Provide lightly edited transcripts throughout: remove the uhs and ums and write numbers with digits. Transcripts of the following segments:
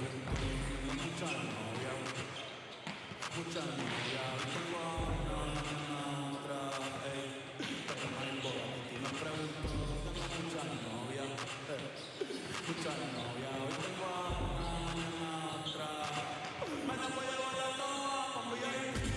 pregunto si tengo muchas novias, hoy tengo a una, mañana otra, ey, pero no hay boda, y me pregunto si tengo muchas novias, muchas novias, hoy tengo a una, mañana otra, me las voy a llevar a todas con VIP.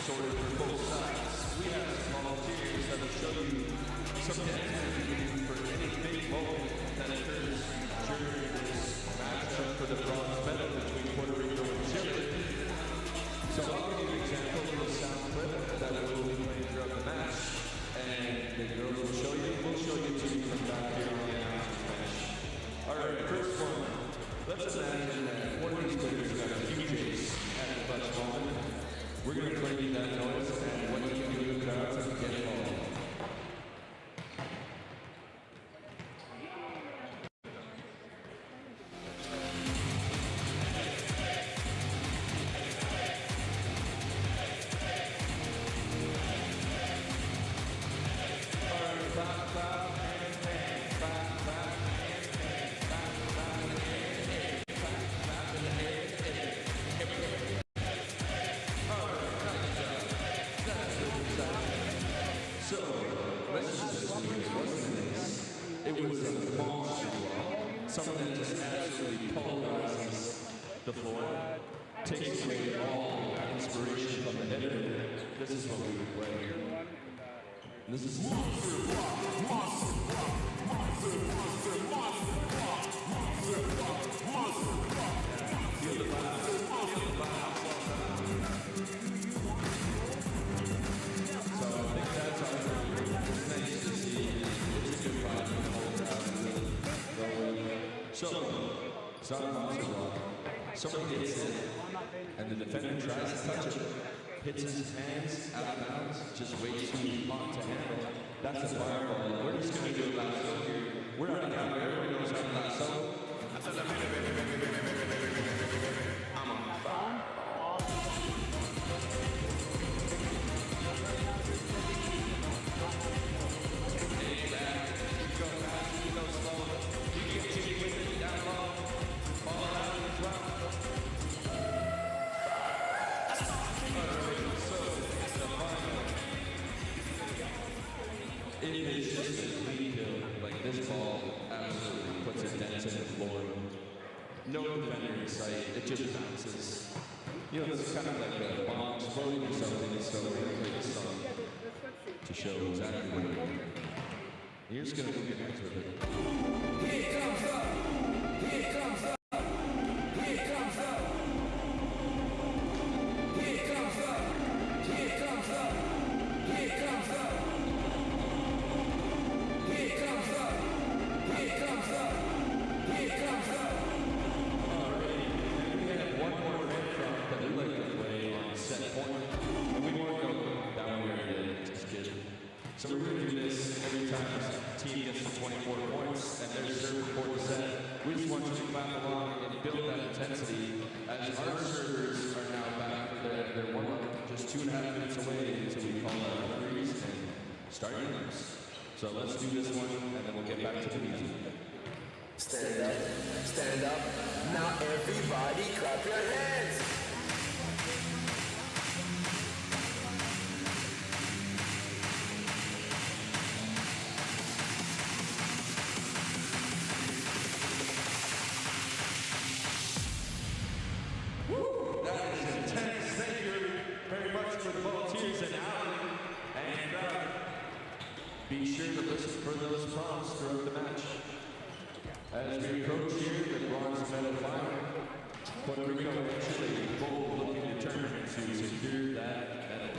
sorted for both sides. We have some volunteers that will show you some dances you can do for any big moment that occurs during this matchup for the bronze medal between Puerto Rico and Chile. So I'll give you an example of a sound clip that will be playing throughout the match, and the girls will show you. We'll show you two from back here on the announcement bench. All right, first one. Let's imagine that one of these players got a huge ace at the clutch moment. We're going to play you that noise, and what you can do in the crowd is get involved. Something that just absolutely polarizes the floor, takes away all inspiration from the hitter. This is what we would play. This is Monster Rock, Monster Rock, Monster, Monster, Monster Rock, Monster Rock, Monster Rock. Feel the vibe, feel the vibe. So I think that's our thing. It's nice to see. It's a good vibe for the whole crowd. So, it's not a monster rock. Someone hits it, and the defender tries to touch it, hits his hands out of bounds, just way too hot to handle. That's a fireball. We're just going to do a lasso here. We're on the out. Everybody knows how to lasso. I'm on fire. Hey, back. You go fast, you go slow. You get jiggy with it down low. Fall out as well. Alright, so the final. It is just a clean kill. Like this ball absolutely puts a dent in the floor. No defender in sight. It just bounces. You know, it's kind of like a bomb exploding or something. So we're going to play this song to show exactly what we're doing. You're just going to get next with it. Here comes up. Here comes up. Here comes up. Here comes up. Here comes up. Here comes up. Here comes up. Here comes up. Here comes up. Alright, and we have one more red drop that we like to play on set point. And we won't go down where it is, just kidding. So we're going to do this every time the team gets to 24 points and they're served for the set. We just want you to clap along and build that intensity as our servers are now back for their warm-up, just 2.5 minutes away until we call our referees and start games. So let's do this one and then we'll get back to the music. Stand up, stand up. Now everybody clap your hands. Be sure to listen for those prompts throughout the match. As we approach here, the bronze medal final, Puerto Rico and Chile both looking determined to secure that medal.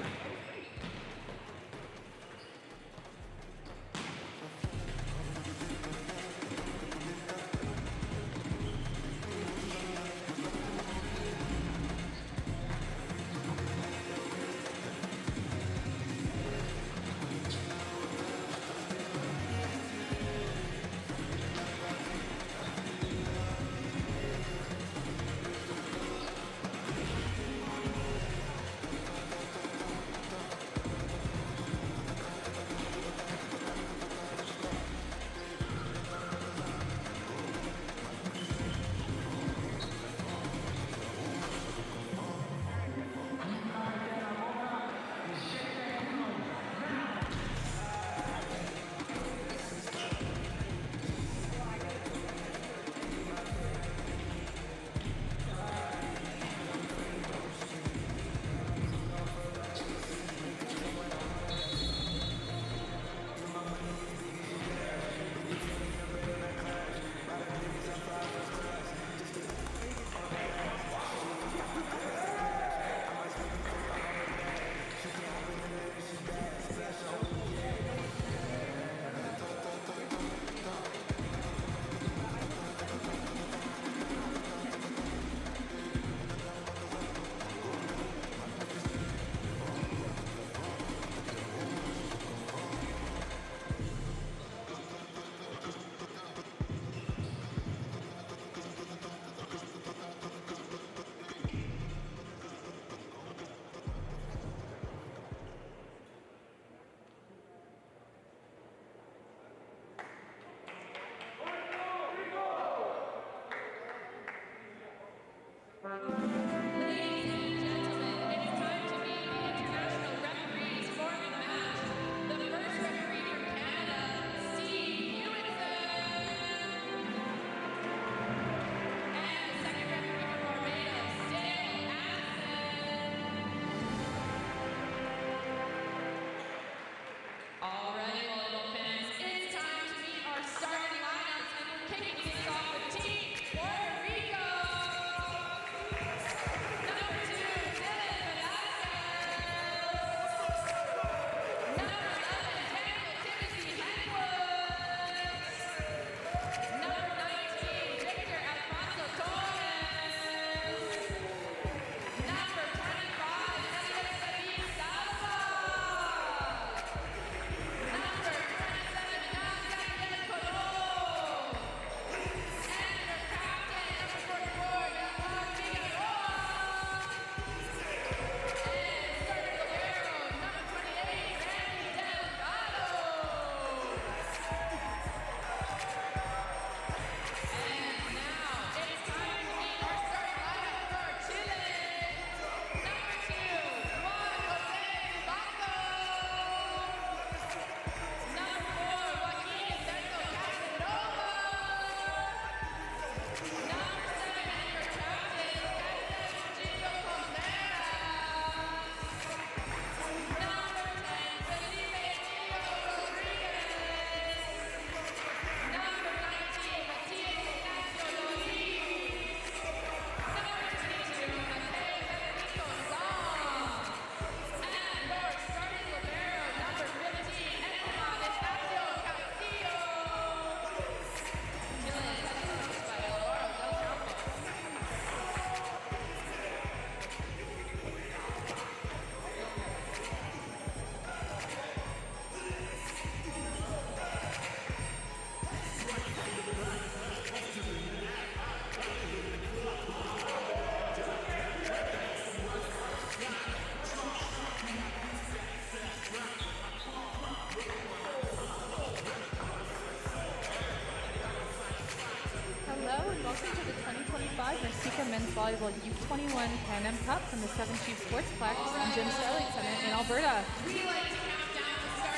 Volleyball U21 Pan Am Cup from the Seven Chiefs Sportsplex and Jim Starlight Center in Alberta.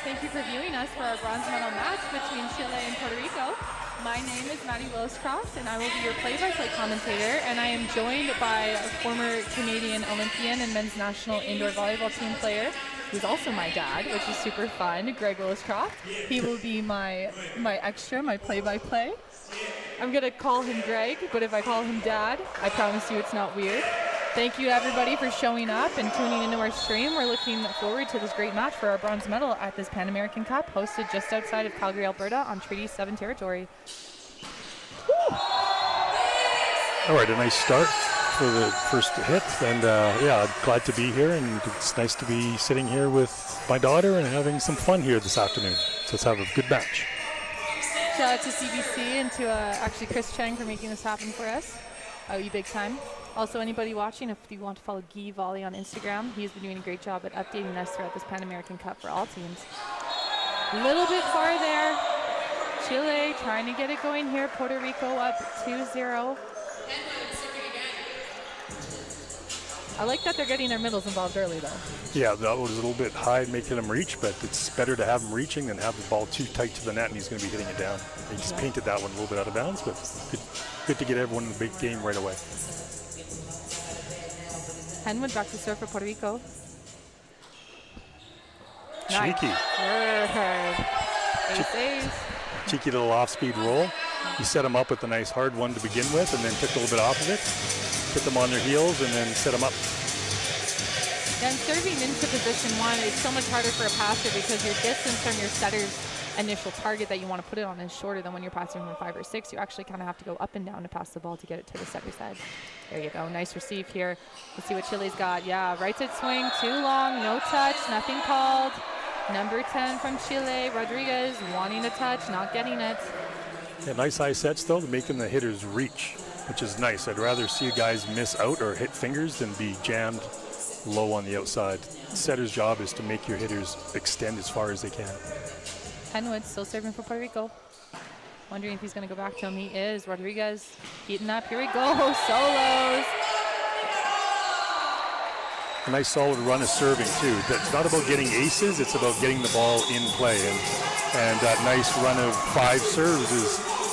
Thank you for viewing us for our bronze medal match between Chile and Puerto Rico. My name is Maddie Williscroft, and I will be your play-by-play commentator, and I am joined by a former Canadian Olympian and men's national indoor volleyball team player, who's also my dad, which is super fun, Greg Williscroft. He will be my play-by-play. I'm going to call him Greg, but if I call him Dad, I promise you it's not weird. Thank you everybody for showing up and tuning into our stream. We're looking forward to this great match for our bronze medal at this Pan American Cup, hosted just outside of Calgary, Alberta on Treaty 7 territory. All right, a nice start for the first hit, and yeah, glad to be here, and it's nice to be sitting here with my daughter and having some fun here this afternoon. So let's have a good match. Shout out to CBC and to actually Chris Chang for making this happen for us. Oh, you big time. Also, anybody watching, if you want to follow Guy Volley on Instagram, he's been doing a great job at updating us throughout this Pan American Cup for all teams. A little bit far there. Chile trying to get it going here. Puerto Rico up 2-0. I like that they're getting their middles involved early, though. Yeah, that was a little bit high, making him reach, but it's better to have him reaching than have the ball too tight to the net, and he's going to be hitting it down. He just painted that one a little bit out of bounds, but good to get everyone in the big game right away. Henwood back to serve for Puerto Rico. Cheeky. Nice. Cheeky little off-speed roll. He set them up with a nice hard one to begin with, and then took a little bit off of it, put them on their heels, and then set them up. Yeah, and serving into position one, it's so much harder for a passer because your distance from your setter's initial target that you want to put it on is shorter than when you're passing from 5 or 6. You actually kind of have to go up and down to pass the ball to get it to the setter's side. There you go. Nice receive here. Let's see what Chile's got. Yeah, right side swing, too long, no touch, nothing called. Number 10 from Chile, Rodriguez, wanting to touch, not getting it. Yeah, nice high sets, though, making the hitters reach, which is nice. I'd rather see guys miss out or hit fingers than be jammed low on the outside. The setter's job is to make your hitters extend as far as they can. Henwood still serving for Puerto Rico. Wondering if he's going to go back to him. He is. Rodriguez heating up. Here we go. Solos. A nice solid run of serving, too. It's not about getting aces. It's about getting the ball in play. And that nice run of 5 serves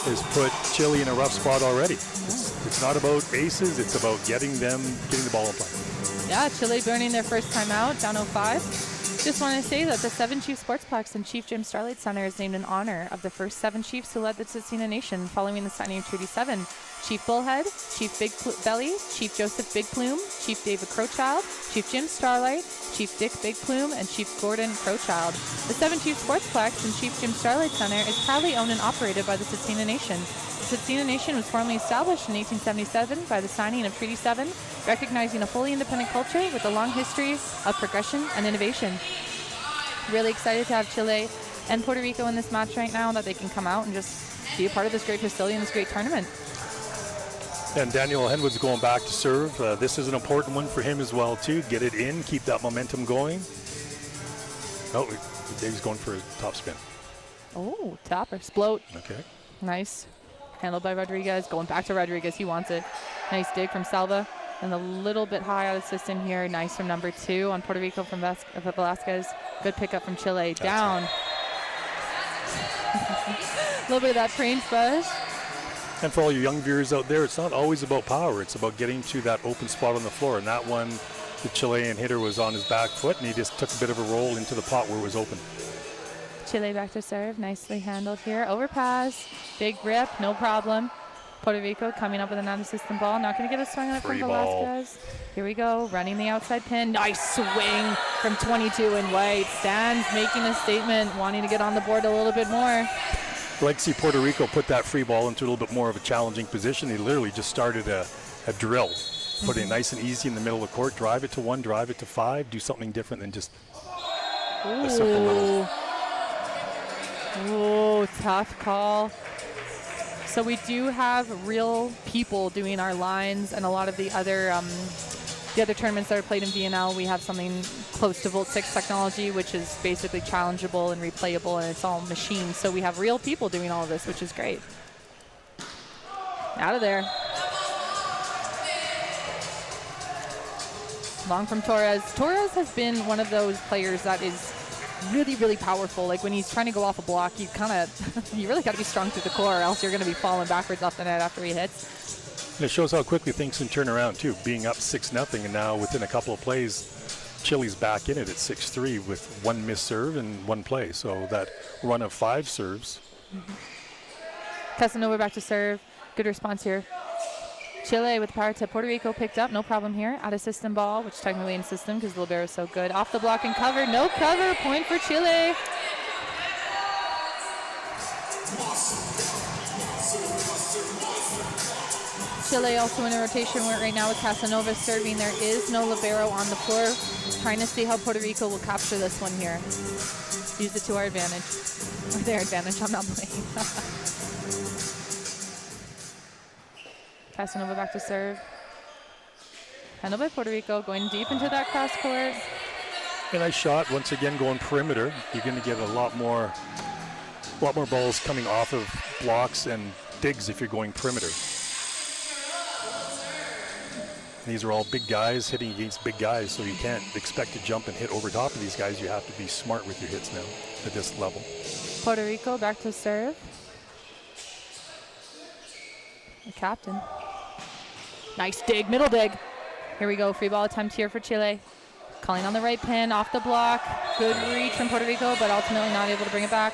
has put Chile in a rough spot already. It's not about aces. It's about getting the ball in play. Yeah, Chile burning their first time out, down 0-5. Just want to say that the Seven Chiefs Sportsplex and Chief Jim Starlight Center is named in honor of the first 7 chiefs who led the Tsutsina Nation following the signing of Treaty 7. Chief Bullhead, Chief Big Belly, Chief Joseph Big Plume, Chief David Crowchild, Chief Jim Starlight, Chief Dick Big Plume, and Chief Gordon Crowchild. The Seven Chiefs Sportsplex and Chief Jim Starlight Center is proudly owned and operated by the Tsutsina Nation. The Tsutsina Nation was formally established in 1877 by the signing of Treaty 7, recognizing a fully independent culture with a long history of progression and innovation. Really excited to have Chile and Puerto Rico in this match right now, that they can come out and just be a part of this great facility and this great tournament. And Daniel Henwood's going back to serve. This is an important one for him as well, too. Get it in, keep that momentum going. Oh, he's going for a top spin. Oh, topper, splot. Okay. Nice. Handled by Rodriguez. Going back to Rodriguez. He wants it. Nice dig from Salva. And a little bit high out of system here. Nice from number 2 on Puerto Rico from Velasquez. Good pickup from Chile. Down. A little bit of that Prange buzz. And for all your young viewers out there, it's not always about power. It's about getting to that open spot on the floor. And that one, the Chilean hitter was on his back foot, and he just took a bit of a roll into the pot where it was open. Chile back to serve. Nicely handled here. Overpass. Big rip. No problem. Puerto Rico coming up with an out-of-system ball. Not going to get a swing on it from Velasquez. Here we go. Running the outside pin. Nice swing from 22 in white. Sands making a statement, wanting to get on the board a little bit more. I'd like to see Puerto Rico put that free ball into a little bit more of a challenging position. They literally just started a drill. Put it nice and easy in the middle of the court. Drive it to 1, drive it to 5. Do something different than just a simple little. Oh, tough call. So we do have real people doing our lines, and a lot of the other tournaments that are played in VNL, we have something close to Volt 6 technology, which is basically challengeable and replayable, and it's all machines. So we have real people doing all of this, which is great. Out of there. Long from Torres. Torres has been one of those players that is really, really powerful. Like when he's trying to go off a block, you kind of, you really got to be strong through the core or else you're going to be falling backwards off the net after he hits. And it shows how quickly things can turn around too. Being up 6-0 and now within a couple of plays, Chile's back in it at 6-3 with one missed serve and one play. So that run of 5 serves. Casanova back to serve. Good response here. Chile with power to Puerto Rico picked up. No problem here. Out of system ball, which technically in system because the libero is so good. Off the block and cover. No cover. Point for Chile. Chile also in a rotation right now with Casanova serving. There is no libero on the floor. Trying to see how Puerto Rico will capture this one here. Use it to our advantage. Or their advantage. I'm not playing. Casanova back to serve. Handled by Puerto Rico, going deep into that cross court. A nice shot, once again going perimeter. You're going to get a lot more balls coming off of blocks and digs if you're going perimeter. These are all big guys hitting against big guys, so you can't expect to jump and hit over top of these guys. You have to be smart with your hits now at this level. Puerto Rico back to serve. The captain. Nice dig, middle dig. Here we go, free ball attempt here for Chile. Calling on the right pin, off the block. Good reach from Puerto Rico, but ultimately not able to bring it back.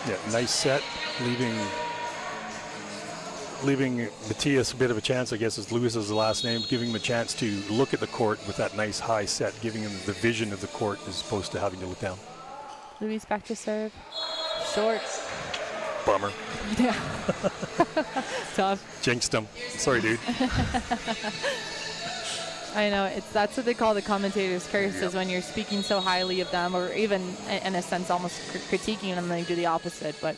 Yeah, nice set, leaving Matias a bit of a chance, I guess, as Luis is the last name, giving him a chance to look at the court with that nice high set, giving him the vision of the court as opposed to having to look down. Luis back to serve. Short. Bummer. Yeah. Tough. Jinxed him. Sorry, dude. I know, that's what they call the commentator's curse, is when you're speaking so highly of them, or even in a sense almost critiquing them, they do the opposite. But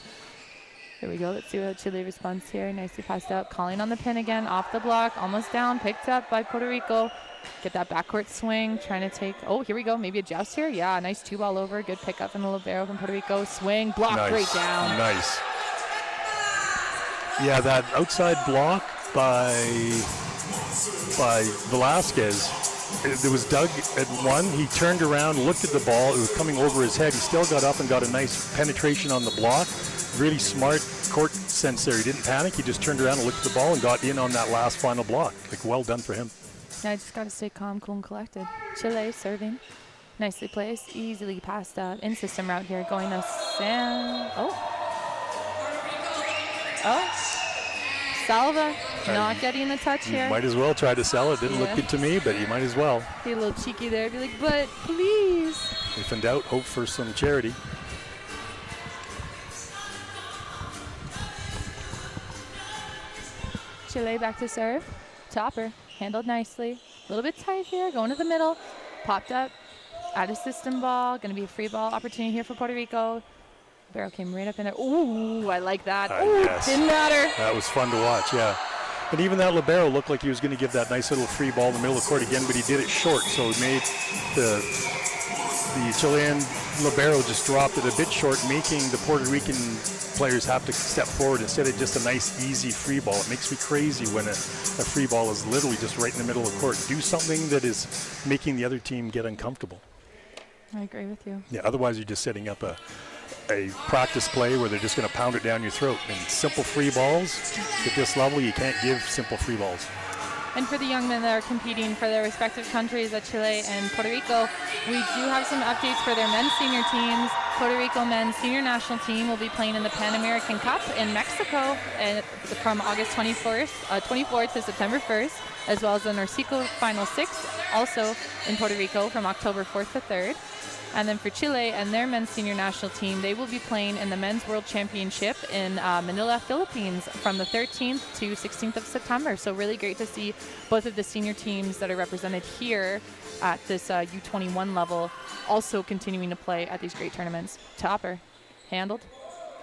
here we go. Let's see how Chile responds here. Nicely passed out. Calling on the pin again. Off the block. Almost down. Picked up by Puerto Rico. Get that backcourt swing. Trying to take. Oh, here we go. Maybe a joust here. Yeah, nice 2-ball over. Good pickup from the libero from Puerto Rico. Swing. Block Nice. right down. Nice. Yeah, that outside block by Velasquez. It was Doug at one. He turned around, looked at the ball. It was coming over his head. He still got up and got a nice penetration on the block. Really smart court sense there. He didn't panic. He just turned around and looked at the ball and got in on that last final block. Like, well done for him. Yeah, I just got to stay calm, cool, and collected. Chile serving. Nicely placed. Easily passed up. In system route here. Going to Sam. Oh. Salva not getting the touch here. Might as well try to sell it. Didn't look good to me, but you might as well. Be a little cheeky there. Be like, but please. If in doubt, hope for some charity. Chile back to serve. Topper. Handled nicely. A little bit tight here. Going to the middle. Popped up. Out of system ball. Going to be a free ball opportunity here for Puerto Rico. Barrel came right up in there. Ooh, I like that. Ooh, yes. Didn't matter. That was fun to watch, yeah. And even that libero looked like he was going to give that nice little free ball in the middle of the court again, but he did it short, so it made the Chilean libero just dropped it a bit short, making the Puerto Rican players have to step forward instead of just a nice, easy free ball. It makes me crazy when a free ball is literally just right in the middle of the court. Do something that is making the other team get uncomfortable. I agree with you. Yeah, otherwise you're just setting up a practice play where they're just going to pound it down your throat. And simple free balls, at this level, you can't give simple free balls. And for the young men that are competing for their respective countries at Chile and Puerto Rico, we do have some updates for their men's senior teams. Puerto Rico men's senior national team will be playing in the Pan American Cup in Mexico from August 24th to September 1st, as well as the NORCECA Final Six, also in Puerto Rico from October 4th to 3rd. And then for Chile and their men's senior national team, they will be playing in the Men's World Championship in Manila, Philippines from the 13th to 16th of September. So really great to see both of the senior teams that are represented here at this U21 level also continuing to play at these great tournaments. Topper, handled.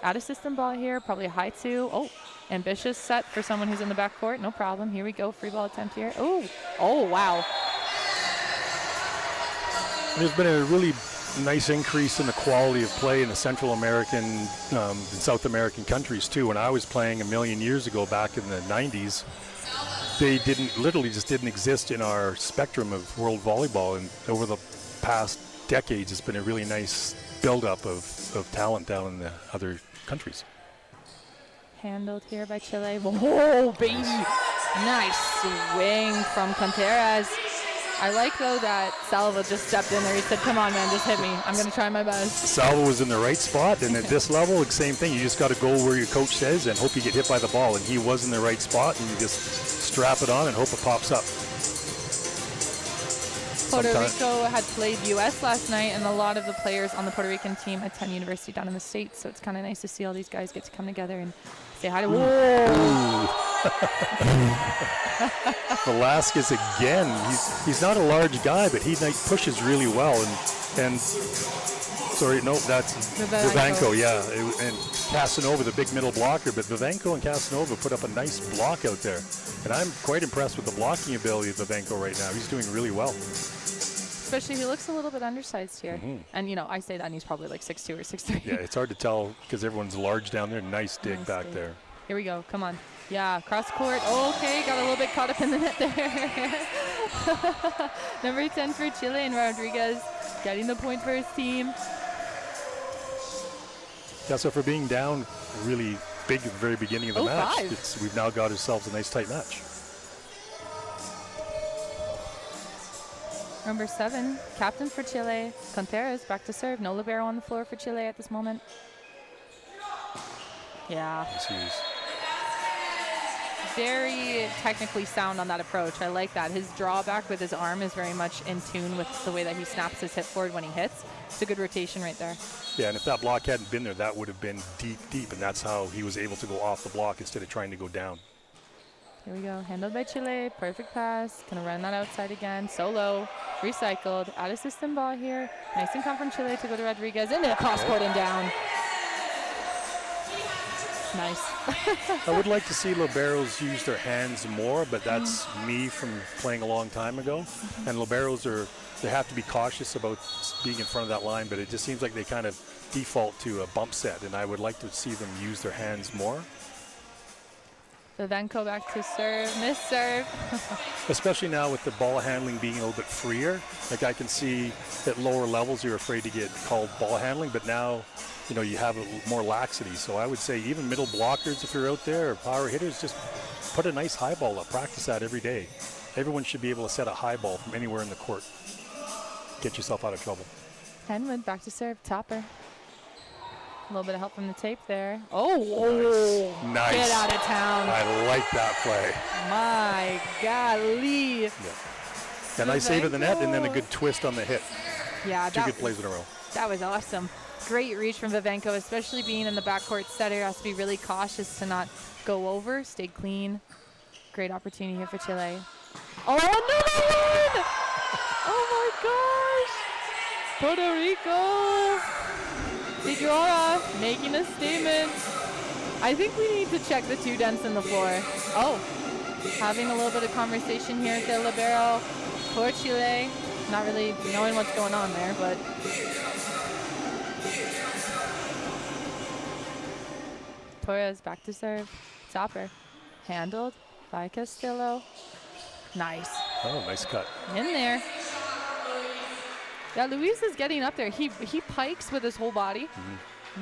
Out of system ball here, probably a high 2. Oh, ambitious set for someone who's in the backcourt. No problem. Here we go. Free ball attempt here. Oh, wow. There's been a really nice increase in the quality of play in the Central American and South American countries too. When I was playing a million years ago back in the 90s, they literally just didn't exist in our spectrum of world volleyball. And over the past decades, it's been a really nice buildup of talent down in the other countries. Handled here by Chile. Whoa, baby. Nice swing from Contreras. I like, though, that Salva just stepped in there. He said, come on, man, just hit me. I'm going to try my best. Salva was in the right spot, and at this level, the same thing. You just got to go where your coach says and hope you get hit by the ball. And he was in the right spot, and you just strap it on and hope it pops up. Puerto Rico had played U.S. last night, and a lot of the players on the Puerto Rican team attend university down in the States, so it's kind of nice to see all these guys get to come together and say hi to. Whoa! Velasquez again. He's not a large guy, but he pushes really well. And sorry, no, that's Vivanco, yeah. And Casanova, the big middle blocker. But Vivanco and Casanova put up a nice block out there. And I'm quite impressed with the blocking ability of Vivanco right now. He's doing really well. Especially, he looks a little bit undersized here. And, I say that, and he's probably like 6'2" or 6'3". Yeah, it's hard to tell because everyone's large down there. Nice dig back there. Here we go. Come on. Yeah, cross court. Okay, got a little bit caught up in the net there. Number 10 for Chile, and Rodriguez getting the point for his team. Yeah, so for being down really big at the very beginning of the match, we've now got ourselves a nice tight match. Number 7, captain for Chile, Contreras, back to serve. No libero on the floor for Chile at this moment. Yeah. Very technically sound on that approach. I like that. His drawback with his arm is very much in tune with the way that he snaps his hip forward when he hits. It's a good rotation right there. Yeah, and if that block hadn't been there, that would have been deep, deep, and that's how he was able to go off the block instead of trying to go down. Here we go. Handled by Chile. Perfect pass. Gonna run that outside again. Solo. Recycled. Out of system ball here. Nice and calm from Chile to go to Rodriguez. Into the cross court and down. Nice. I would like to see liberos use their hands more, but that's me from playing a long time ago. And liberos they have to be cautious about being in front of that line, but it just seems like they kind of default to a bump set, and I would like to see them use their hands more. Vivanco back to serve, miss serve. Especially now with the ball handling being a little bit freer. Like I can see at lower levels you're afraid to get called ball handling, but now you have more laxity. So I would say even middle blockers, if you're out there, or power hitters, just put a nice high ball up. Practice that every day. Everyone should be able to set a high ball from anywhere in the court. Get yourself out of trouble. Henwood back to serve, topper. A little bit of help from the tape there. Oh, nice. Get out of town. I like that play. My golly. Yeah. A nice save of the net and then a good twist on the hit. Yeah, two good plays in a row. That was awesome. Great reach from Vivanco, especially being in the backcourt setter. Has to be really cautious to not go over, stay clean. Great opportunity here for Chile. Oh, another one! Oh my gosh! Puerto Rico! Figueroa making a statement. I think we need to check the 2 dents in the floor. Oh, having a little bit of conversation here at the libero for Chile. Not really knowing what's going on there, but Torres back to serve. Topper. Handled by Castillo. Nice. Oh, nice cut. In there. Yeah, Luis is getting up there. He pikes with his whole body.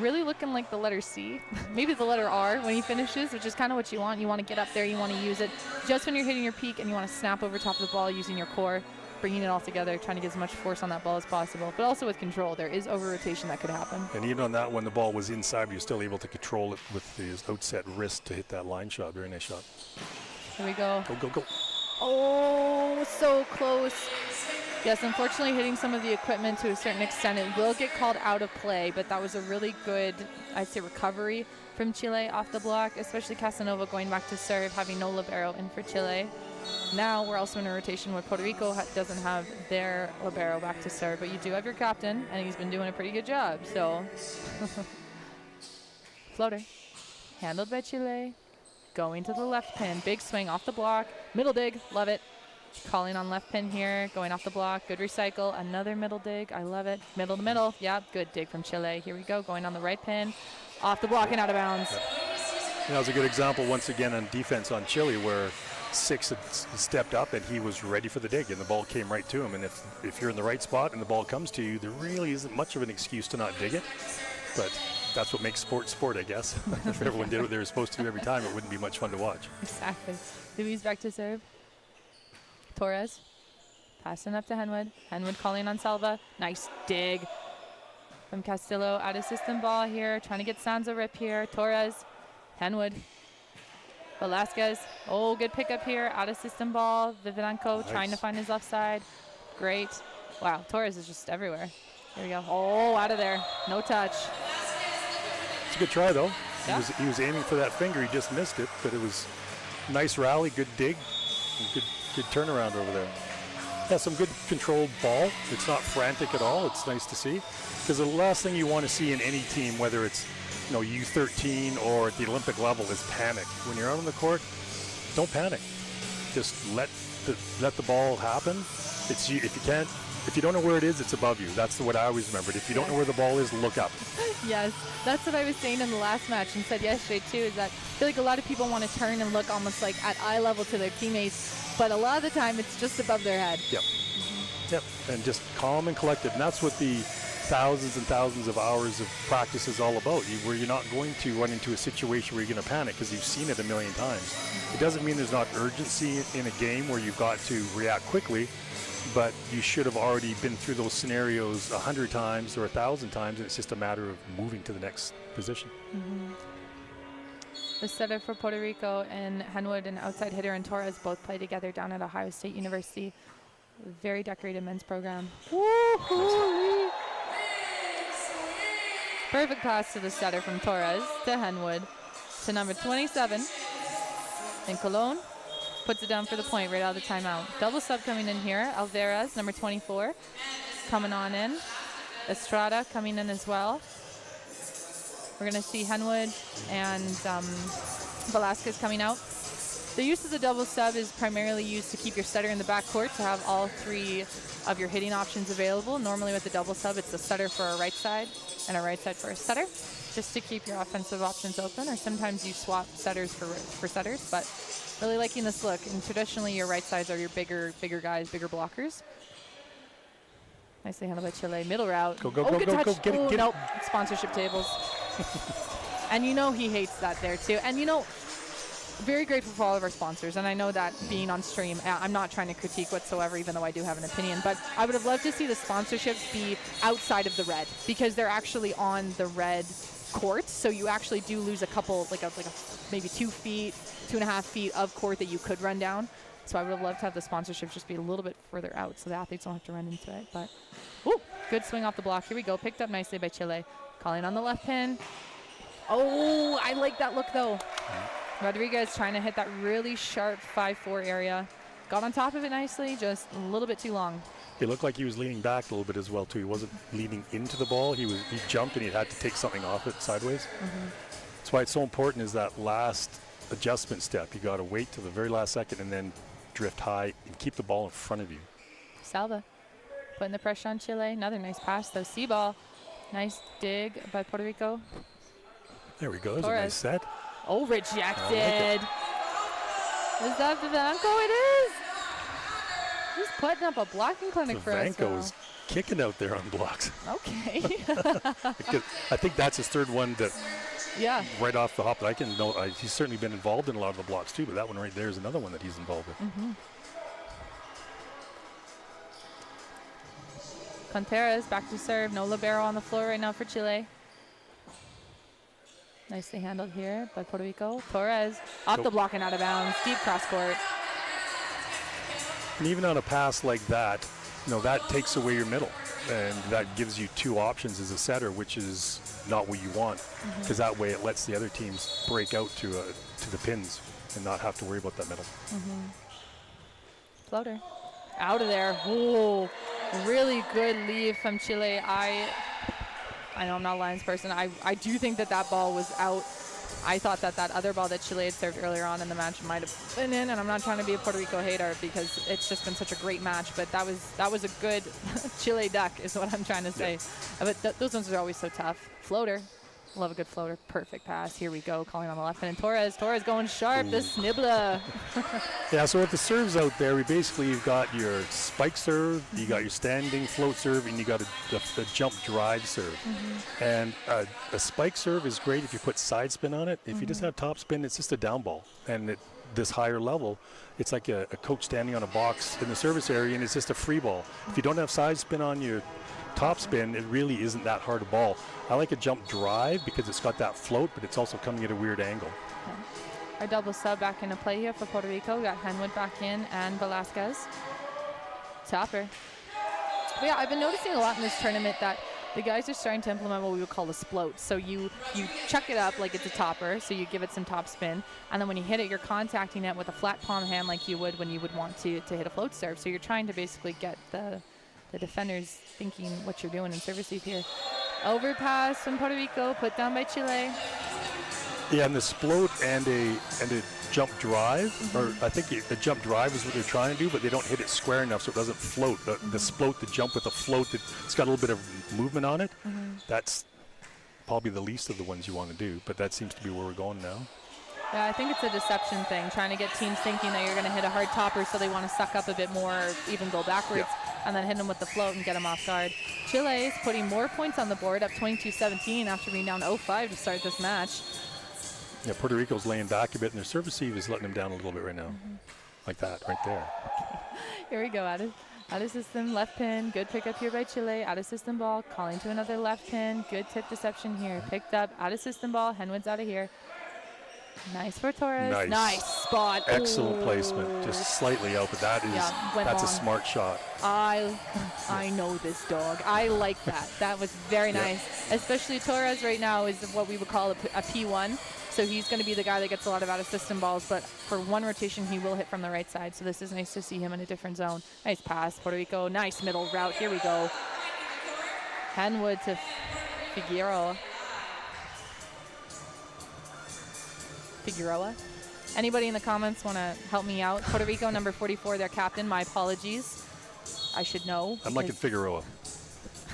Really looking like the letter C. Maybe the letter R when he finishes, which is kind of what you want. You want to get up there. You want to use it just when you're hitting your peak, and you want to snap over top of the ball using your core, bringing it all together, trying to get as much force on that ball as possible, but also with control. There is over-rotation that could happen. And even on that one, the ball was inside, but you're still able to control it with the outset wrist to hit that line shot. Very nice shot. Here we go. Go, go, go. Oh, so close. Yes, unfortunately hitting some of the equipment to a certain extent. It will get called out of play, but that was a really good, I'd say, recovery from Chile off the block, especially Casanova going back to serve, having no libero in for Chile. Now we're also in a rotation where Puerto Rico doesn't have their libero back to serve, but you do have your captain, and he's been doing a pretty good job. So, floater, handled by Chile, going to the left pin, big swing off the block, middle dig, love it. Calling on left pin here, going off the block, good recycle, another middle dig, I love it. Middle to middle, yeah, good dig from Chile. Here we go, going on the right pin, off the block and out of bounds. That was a good example once again on defense on Chile where 6 had stepped up and he was ready for the dig, and the ball came right to him. And if you're in the right spot and the ball comes to you, there really isn't much of an excuse to not dig it. But that's what makes sport, I guess. If everyone did what they were supposed to do every time, it wouldn't be much fun to watch. Exactly. Louise back to serve. Torres passing up to Henwood. Henwood calling on Salva. Nice dig from Castillo. Out of system ball here. Trying to get Sansa rip here. Torres. Henwood. Velasquez. Oh, good pickup here. Out of system ball. Vivanco trying to find his left side. Great. Wow, Torres is just everywhere. Here we go. Oh, out of there. No touch. It's a good try, though. Yeah. He was aiming for that finger. He just missed it, but it was nice rally, good dig, and good turnaround over there. Yeah, some good controlled ball. It's not frantic at all. It's nice to see, because the last thing you want to see in any team, whether it's U13 or at the Olympic level, is panic. When you're out on the court, don't panic. Just let the ball happen. If you don't know where it is, it's above you. That's what I always remembered. If you don't know where the ball is, look up. Yes, that's what I was saying in the last match and said yesterday too, is that I feel like a lot of people want to turn and look almost like at eye level to their teammates, but a lot of the time it's just above their head. Yep. Yep, and just calm and collected. And that's what the thousands and thousands of hours of practice is all about, where you're not going to run into a situation where you're going to panic, because you've seen it a million times. It doesn't mean there's not urgency in a game where you've got to react quickly, but you should have already been through those scenarios 100 times or 1,000 times, and it's just a matter of moving to the next position. The setter for Puerto Rico and Henwood, and outside hitter, and Torres both play together down at Ohio State University. Very decorated men's program. Woo-hoo! Perfect pass to the setter from Torres to Henwood to number 27. And Colon puts it down for the point right out of the timeout. Double sub coming in here. Alvarez, number 24, coming on in. Estrada coming in as well. We're going to see Henwood and Velasquez coming out. The use of the double sub is primarily used to keep your setter in the backcourt, to have all three of your hitting options available. Normally with the double sub, it's a setter for a right side and a right side for a setter, just to keep your offensive options open, or sometimes you swap setters for setters, but really liking this look. And traditionally your right sides are your bigger guys, bigger blockers. Nicely handled by Chile. Middle route. Go, good touch. go. Get it. Nope. Sponsorship tables. And he hates that there too. And very grateful for all of our sponsors, and I know that being on stream, I'm not trying to critique whatsoever, even though I do have an opinion, but I would have loved to see the sponsorships be outside of the red, because they're actually on the red court, so you actually do lose a couple, like a maybe 2 feet, 2.5 feet of court that you could run down. So I would have loved to have the sponsorship just be a little bit further out, so the athletes don't have to run into it. But good swing off the block. Here we go. Picked up nicely by Chile. Calling on the left pin. Oh, I like that look though. Rodriguez trying to hit that really sharp 5-4 area. Got on top of it nicely, just a little bit too long. It looked like he was leaning back a little bit as well too. He wasn't leaning into the ball. He jumped and he had to take something off it sideways. That's why it's so important, is that last adjustment step. You got to wait till the very last second and then drift high and keep the ball in front of you. Salva putting the pressure on Chile. Another nice pass though. C-ball. Nice dig by Puerto Rico. There we go. There's a nice set. Oh, rejected. Is that Vivanco? It is. He's putting up a blocking clinic for us. Vivanco is kicking out there on blocks. Okay. I think that's his third one that right off the hop that I can know. He's certainly been involved in a lot of the blocks too, but that one right there is another one that he's involved with. Contreras back to serve. No libero on the floor right now for Chile. Nicely handled here by Puerto Rico. Torres off the block and out of bounds. Deep cross court. And even on a pass like that, that takes away your middle. And that gives you 2 options as a setter, which is not what you want. Because that way it lets the other teams break out to the pins and not have to worry about that middle. Floater. Out of there. Oh, really good leave from Chile. I know I'm not a Lions person. I do think that ball was out. I thought that other ball that Chile had served earlier on in the match might have been in, and I'm not trying to be a Puerto Rico hater because it's just been such a great match, but that was a good Chile duck is what I'm trying to say. But those ones are always so tough. Floater. Love a good floater. Perfect pass. Here we go. Calling on the left hand. And Torres going sharp. The snibbler. Yeah, so with the serves out there, you've got your spike serve, you got your standing float serve, and you got the jump drive serve. And a spike serve is great if you put side spin on it. If you just have top spin, it's just a down ball. And this higher level, it's like a coach standing on a box in the service area, and it's just a free ball. If you don't have side spin on your top spin, it really isn't that hard a ball. I like a jump drive because it's got that float, but it's also coming at a weird angle. Okay. Our double sub back into play here for Puerto Rico. We got Henwood back in and Velasquez. Topper. But yeah, I've been noticing a lot in this tournament that the guys are starting to implement what we would call a sploat. So you chuck it up like it's a topper, so you give it some top spin, and then when you hit it, you're contacting it with a flat palm hand like you would when you would want to hit a float serve. So you're trying to basically get the defenders thinking what you're doing in service receive here. Overpass from Puerto Rico, put down by Chile. Yeah, and the sploat and a jump drive, or I think the jump drive is what they're trying to do, but they don't hit it square enough so it doesn't float. The sploat, the jump with a float, it's got a little bit of movement on it. That's probably the least of the ones you want to do, but that seems to be where we're going now. Yeah, I think it's a deception thing, trying to get teams thinking that you're going to hit a hard topper so they want to suck up a bit more or even go backwards, and then hit them with the float and get them off guard. Chile is putting more points on the board, up 22-17 after being down 0-5 to start this match. Yeah, Puerto Rico's laying back a bit, and their service receive is letting them down a little bit right now. Like that, right there. Here we go, out of system, left pin, good pickup here by Chile, out of system ball, calling to another left pin, good tip deception here, picked up, out of system ball, Henwood's out of here. Nice for Torres. Nice spot. Excellent placement. Just slightly out, but that's a smart shot. I know this dog. I like that. That was very nice. Especially Torres right now is what we would call a P1. So he's going to be the guy that gets a lot of out of system balls, but for one rotation he will hit from the right side. So this is nice to see him in a different zone. Nice pass, Puerto Rico. Nice middle route. Here we go. Henwood to Figueroa. Anybody in the comments want to help me out? Puerto Rico, number 44, their captain. My apologies. I should know. I'm liking Figueroa.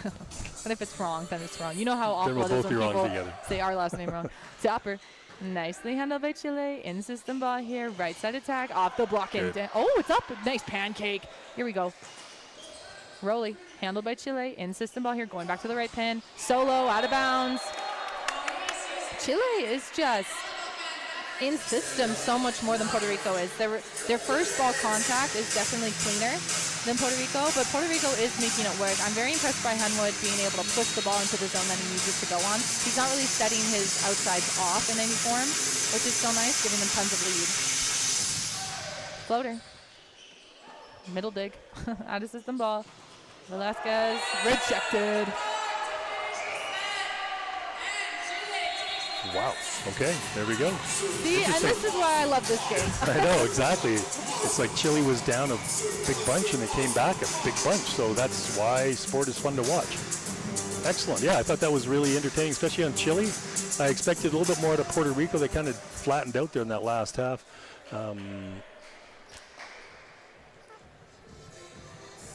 But if it's wrong, then it's wrong. You know how awful it is when people say our last name wrong. Topper. Nicely handled by Chile. In system ball here. Right side attack. Off the block. Oh, it's up. Nice pancake. Here we go. Rolly. Handled by Chile. In system ball here. Going back to the right pin. Solo. Out of bounds. Chile is just in system so much more than Puerto Rico is. Their first ball contact is definitely cleaner than Puerto Rico, but Puerto Rico is making it work. I'm very impressed by Henwood being able to push the ball into the zone that he needs it to go on. He's not really setting his outsides off in any form, which is still nice, giving them tons of lead. Floater. Middle dig. Out of system ball. Velasquez rejected. Wow. Okay, there we go. See, and this is why I love this game. I know, exactly. It's like Chile was down a big bunch and they came back a big bunch. So that's why sport is fun to watch. Excellent. Yeah, I thought that was really entertaining, especially on Chile. I expected a little bit more out of Puerto Rico. They kind of flattened out there in that last half.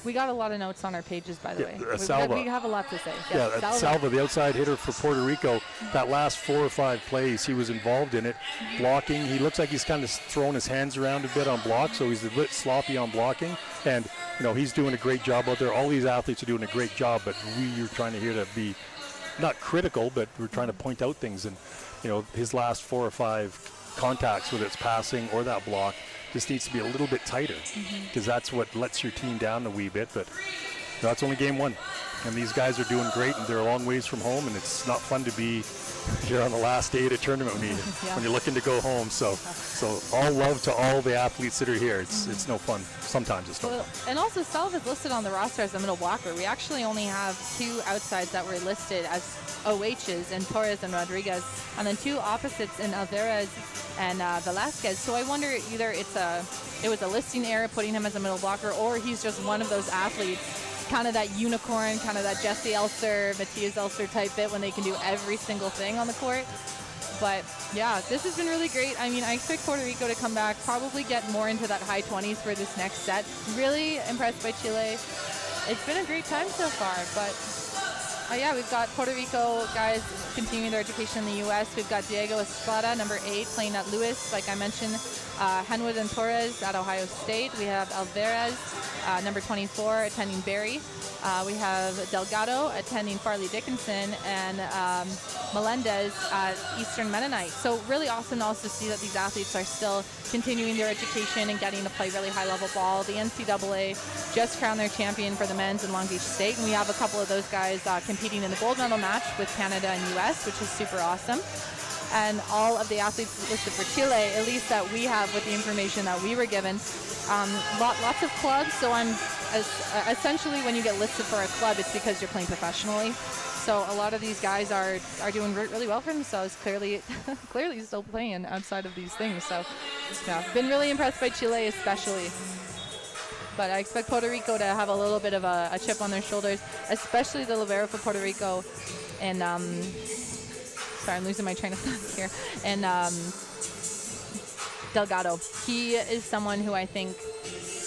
We got a lot of notes on our pages, by the way. Salva. We have a lot to say. Yeah, Salva, the outside hitter for Puerto Rico, that last 4 or 5 plays, he was involved in it, blocking. He looks like he's kind of throwing his hands around a bit on block, so he's a bit sloppy on blocking. And, he's doing a great job out there. All these athletes are doing a great job, but we are trying to here to be not critical, but we're trying to point out things. And, his last 4 or 5 contacts, whether it's passing or that block, just needs to be a little bit tighter because that's what lets your team down a wee bit. But that's only game 1, and these guys are doing great, and they're a long ways from home, and it's not fun to be here on the last day of the tournament when you're looking to go home. So all love to all the athletes that are here. It's no fun. Sometimes it's no fun. And also, Salva is listed on the roster as a middle blocker. We actually only have 2 outsides that were listed as OHs, in Torres and Rodriguez, and then 2 opposites in Alvarez and Velasquez. So I wonder either it was a listing error putting him as a middle blocker, or he's just one of those athletes, kind of that unicorn, kind of that Jesse Elster, Matthias Elster type bit when they can do every single thing on the court. But yeah, this has been really great. I mean, I expect Puerto Rico to come back, probably get more into that high 20s for this next set. Really impressed by Chile. It's been a great time so far, but Yeah, we've got Puerto Rico guys continuing their education in the U.S. We've got Diego Estrada, number 8, playing at Lewis, like I mentioned. Henwood and Torres at Ohio State. We have Alvarez, number 24, attending Barry. We have Delgado attending Farley Dickinson, and Melendez at Eastern Mennonite. So really awesome to also see that these athletes are still continuing their education and getting to play really high-level ball. The NCAA just crowned their champion for the men's in Long Beach State, and we have a couple of those guys competing in the gold medal match with Canada and U.S., which is super awesome. And all of the athletes listed for Chile, at least that we have with the information that we were given, lots of clubs. So essentially when you get listed for a club, it's because you're playing professionally. So a lot of these guys are doing really well for themselves, clearly still playing outside of these things. So yeah, been really impressed by Chile especially. But I expect Puerto Rico to have a little bit of a chip on their shoulders, especially the libero for Puerto Rico. And sorry, I'm losing my train of thought here. And Delgado, he is someone who I think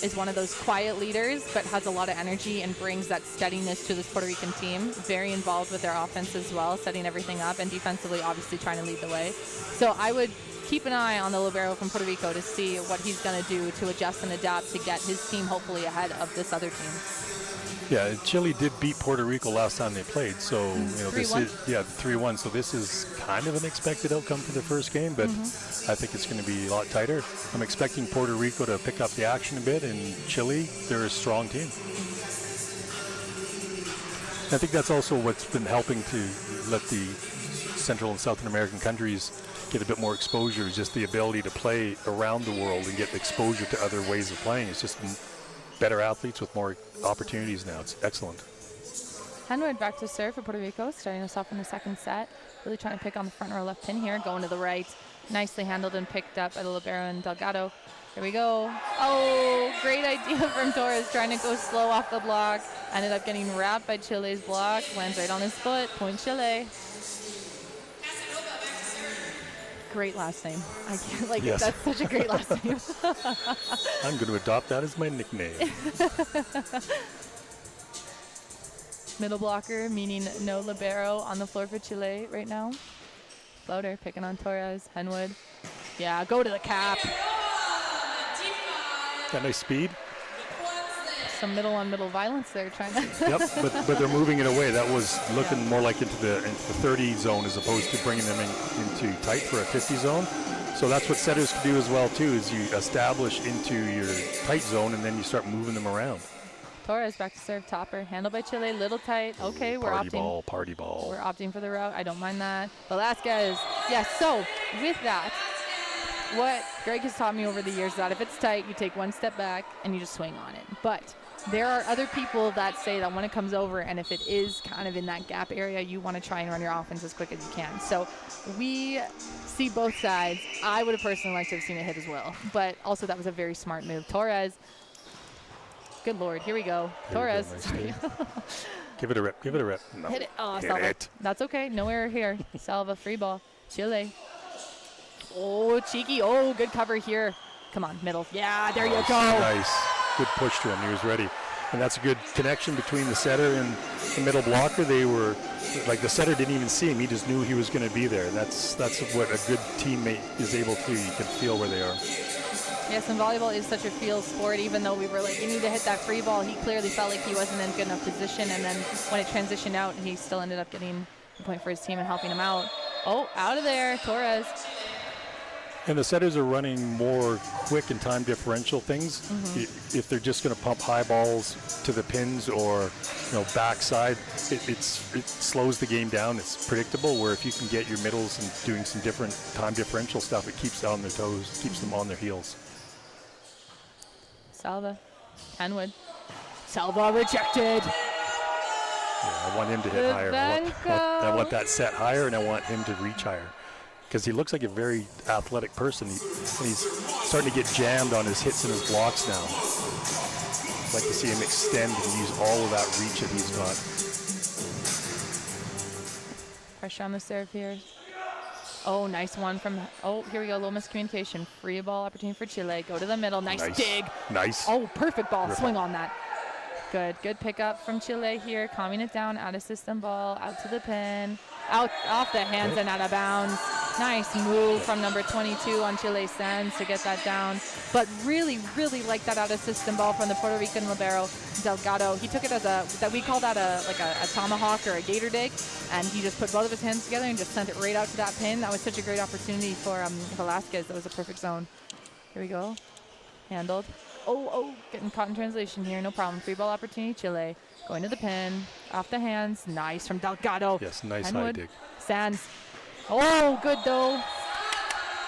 is one of those quiet leaders, but has a lot of energy and brings that steadiness to this Puerto Rican team. Very involved with their offense as well, setting everything up, and defensively, obviously, trying to lead the way. So I would keep an eye on the libero from Puerto Rico to see what he's going to do to adjust and adapt to get his team hopefully ahead of this other team. Yeah, Chile did beat Puerto Rico last time they played, so you know this is 3-1. So this is kind of an expected outcome for the first game, but I think it's going to be a lot tighter. I'm expecting Puerto Rico to pick up the action a bit, and Chile, they're a strong team. I think that's also what's been helping to let the Central and South American countries get a bit more exposure, is just the ability to play around the world and get exposure to other ways of playing. It's just better athletes with more opportunities now. It's excellent. Henwood back to serve for Puerto Rico, starting us off in the second set. Really trying to pick on the front row left pin here, going to the right. Nicely handled and picked up by the libero and Delgado. Here we go. Oh, great idea from Torres, trying to go slow off the block. Ended up getting wrapped by Chile's block. Lands right on his foot. Point Chile. Great last name. I can't, like, yes. That's such a great last name. I'm going to adopt that as my nickname. Middle blocker, meaning no libero on the floor for Chile right now. Floater picking on Torres. Henwood. Yeah, go to the cap. Got nice speed. Some middle on middle violence there, trying to. Yep, but they're moving it away. That was looking more like into the 30 zone as opposed to bringing them into tight for a 50 zone. So that's what setters can do as well too, is you establish into your tight zone and then you start moving them around. Torres back to serve, topper, handled by Chile, little tight. Okay, we're opting. Party ball. We're opting for the route. I don't mind that. Velasquez. Yes. So with that, what Greg has taught me over the years is that if it's tight, you take one step back and you just swing on it. But there are other people that say that when it comes over and if it is kind of in that gap area, you want to try and run your offense as quick as you can. So we see both sides. I would have personally liked to have seen a hit as well. But also that was a very smart move. Torres. Good Lord. Here we go. Torres. Nice give it a rip. Give it a rip. No. Hit it. Oh, Hit Salva. it. That's okay. No error here. Salva, free ball. Chile. Oh, cheeky. Oh, good cover here. Come on, middle. Yeah, there you go. Nice. Good push to him. He was ready. And that's a good connection between the setter and the middle blocker. They were, like, the setter didn't even see him. He just knew he was going to be there. And that's what a good teammate is able to. You can feel where they are. Yes, and volleyball is such a feel sport. Even though we were like, you need to hit that free ball, he clearly felt like he wasn't in good enough position. And then when it transitioned out, he still ended up getting the point for his team and helping him out. Oh, out of there, Torres. And the setters are running more quick and time differential things. If they're just going to pump high balls to the pins or backside, it slows the game down. It's predictable. Where if you can get your middles and doing some different time differential stuff, it keeps them on their toes, keeps them on their heels. Salva, Henwood. Salva rejected. Yeah, I want him to hit higher. I want that set higher, and I want him to reach higher. Because he looks like a very athletic person. He's starting to get jammed on his hits and his blocks now. I'd like to see him extend and use all of that reach that he's got. Pressure on the serve here. Oh, nice one from, oh, here we go, a little miscommunication. Free ball opportunity for Chile. Go to the middle, nice dig. Nice. Oh, perfect ball, Rip swing up. on that. Good pickup from Chile here, calming it down, out of system ball, out to the pin, out off the hands and out of bounds. Nice move from number 22 on Chile's Sands to get that down. But really like that out of system ball from the Puerto Rican libero, Delgado. He took it as we call that a tomahawk or a gator dig, and he just put both of his hands together and just sent it right out to that pin. That was such a great opportunity for Velasquez. That was a perfect zone. Here we go. Handled. Oh, getting caught in translation here. No problem. Free ball opportunity, Chile. Going to the pin. Off the hands. Nice from Delgado. Yes, nice Henwood. high dig. Sands. Oh, good though.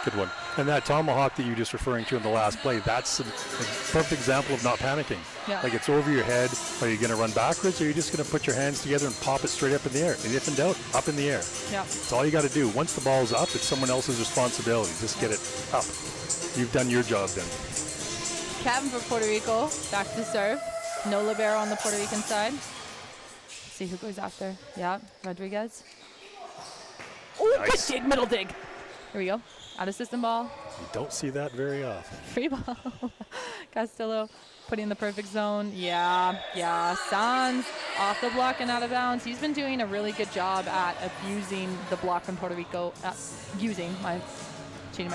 Good one. And that tomahawk that you were just referring to in the last play, that's a perfect example of not panicking. Yeah. Like, it's over your head. Are you going to run backwards, or are you just going to put your hands together and pop it straight up in the air? And if in doubt, up in the air. Yeah. That's all you got to do. Once the ball's up, it's someone else's responsibility. Just get it up. You've done your job then. Captain for Puerto Rico, back to serve. No libero on the Puerto Rican side. Let's see who goes after. Yeah, Rodriguez. Oh, Nice. good dig, middle dig. Here we go. Out of system ball. You don't see that very often. Free ball. Castillo putting the perfect zone. Yeah. Sanz off the block and out of bounds. He's been doing a really good job at abusing the block from Puerto Rico. Changing my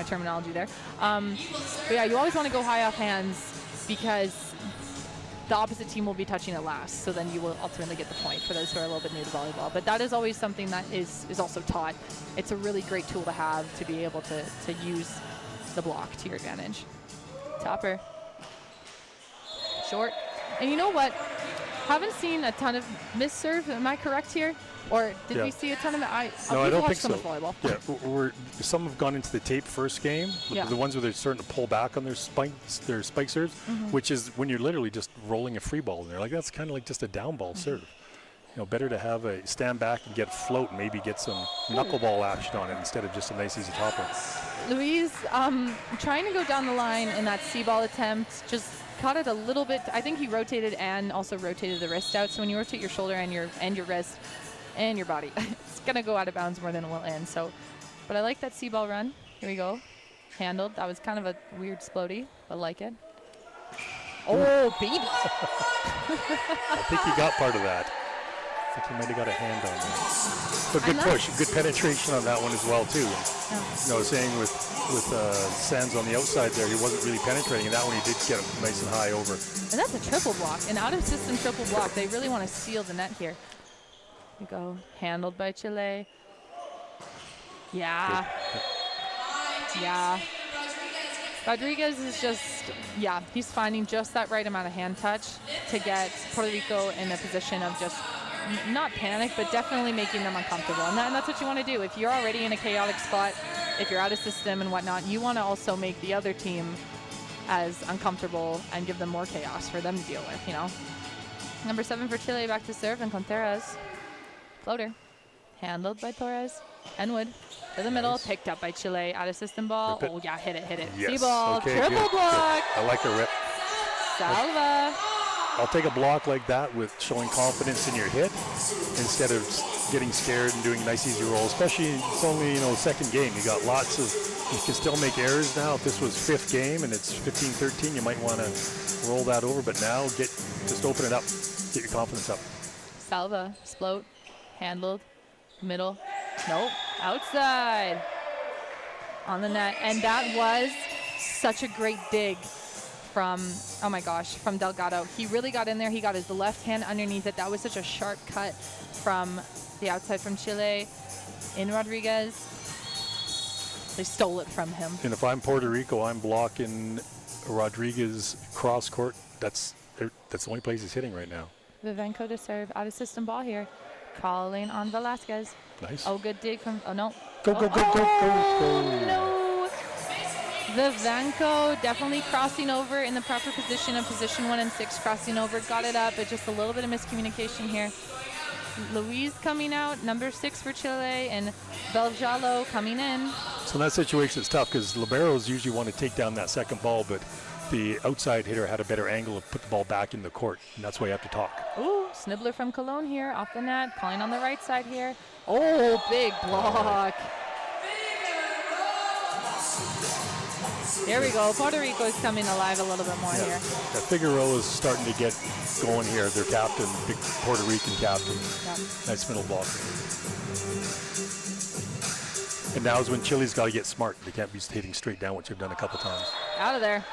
terminology there. But yeah, you always want to go high off hands because the opposite team will be touching it last. So then you will ultimately get the point for those who are a little bit new to volleyball. But that is always something that is also taught. It's a really great tool to have to be able to use the block to your advantage. Topper. Short. And you know what? Haven't seen a ton of missed serve. Am I correct here? Or did we see a ton of it? No, I don't think so. so. Volleyball. Yeah, some have gone into the tape first game. The ones where they're starting to pull back on their spike serves, which is when you're literally just rolling a free ball in there. Like, that's kind of like just a down ball serve. You know, better to have a stand back and get float, and maybe get some knuckleball action on it instead of just a nice easy topper. Luis trying to go down the line in that C-ball attempt, just caught it a little bit. I think he rotated and also rotated the wrist out. So when you rotate your shoulder and your wrist and your body, it's gonna go out of bounds more than it will in. So, but I like that C-ball run. Here we go, handled. That was kind of a weird splody, but like it. Oh, baby! I think he got part of that. I think he might have got a hand on that. But good push, good penetration on that one as well too. You know, saying with Sands on the outside there, he wasn't really penetrating, and that one he did get nice and high over. And that's a triple block, an out-of-system triple block. They really want to seal the net here. Here we go, handled by Chile. Yeah. Rodriguez is just, he's finding just that right amount of hand touch to get Puerto Rico in a position of just not panic, but definitely making them uncomfortable. And that's what you want to do. If you're already in a chaotic spot, if you're out of system and whatnot, you want to also make the other team as uncomfortable and give them more chaos for them to deal with, you know. Number 7 for Chile, back to serve, and Contreras. Floater. Handled by Torres. Enwood to the middle, picked up by Chile, out of system ball. Oh, yeah, hit it. Yes. C-ball, Okay, triple good, block. good. I like a rip. Salva. I'll take a block like that with showing confidence in your hit instead of getting scared and doing a nice easy roll, especially it's only, you know, second game. You got lots of, you can still make errors now. If this was 5th game and it's 15-13, you might want to roll that over, but now just open it up, get your confidence up. Salva, float, handled, middle, nope, outside on the net. And that was such a great dig from, oh my gosh, from Delgado. He really got in there. He got his left hand underneath it. That was such a sharp cut from the outside from Chile in Rodriguez. They stole it from him. And if I'm Puerto Rico, I'm blocking Rodriguez cross court. That's the only place he's hitting right now. Vivenco to serve, out of system ball here. Calling on Velasquez. Nice. Oh, good dig from, oh no. Go. No. Vivenco definitely crossing over in the proper position of position 1 and 6, crossing over, got it up, but just a little bit of miscommunication here. Luis coming out, number 6 for Chile, and Beljalo coming in. So in that situation, it's tough because liberos usually want to take down that second ball, but the outside hitter had a better angle to put the ball back in the court, and that's why you have to talk. Ooh, Snibbler from Cologne here, off the net, calling on the right side here. Oh, big block. Here we go. Puerto Rico is coming alive a little bit more here. Yeah, Figueroa is starting to get going here. Their captain, big Puerto Rican captain. Yep. Nice middle block. And now is when Chile's got to get smart. They can't be hitting straight down, which they've done a couple times. Out of there.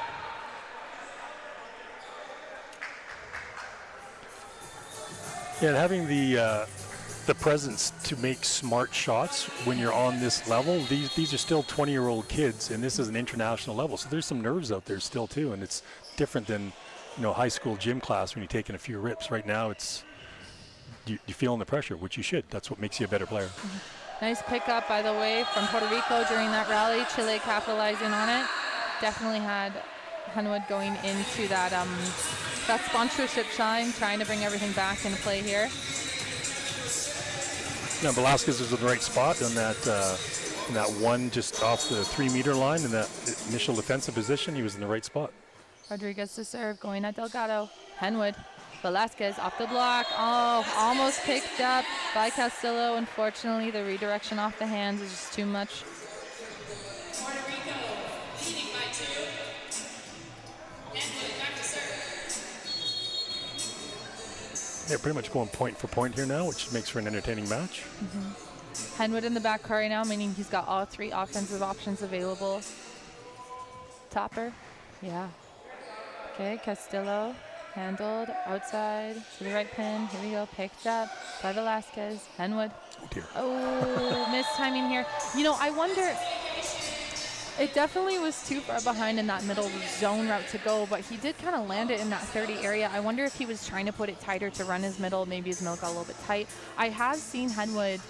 Yeah, and having the presence to make smart shots when you're on this level. These are still 20-year-old kids, and this is an international level. So there's some nerves out there still too, and it's different than high school gym class when you're taking a few rips. Right now, it's you're feeling the pressure, which you should. That's what makes you a better player. Nice pickup, by the way, from Puerto Rico during that rally. Chile capitalizing on it. Definitely had Henwood going into that that sponsorship shine, trying to bring everything back into play here. Now Velasquez is in the right spot on that one just off the 3-meter line in that initial defensive position. He was in the right spot. Rodriguez to serve, going at Delgado. Henwood. Velasquez off the block. Oh, almost picked up by Castillo. Unfortunately, the redirection off the hands is just too much. Puerto Rico leading by 2. Henwood back to serve. They're pretty much going point for point here now, which makes for an entertaining match. Henwood in the back court right now, meaning he's got all 3 offensive options available. Topper. Yeah. Okay, Castillo. Handled, outside, to the right pin. Here we go, picked up by Velasquez. Henwood. Oh, dear. Oh, missed timing here. I wonder, it definitely was too far behind in that middle zone route to go, but he did kind of land it in that 30 area. I wonder if he was trying to put it tighter to run his middle. Maybe his middle got a little bit tight. I have seen Henwood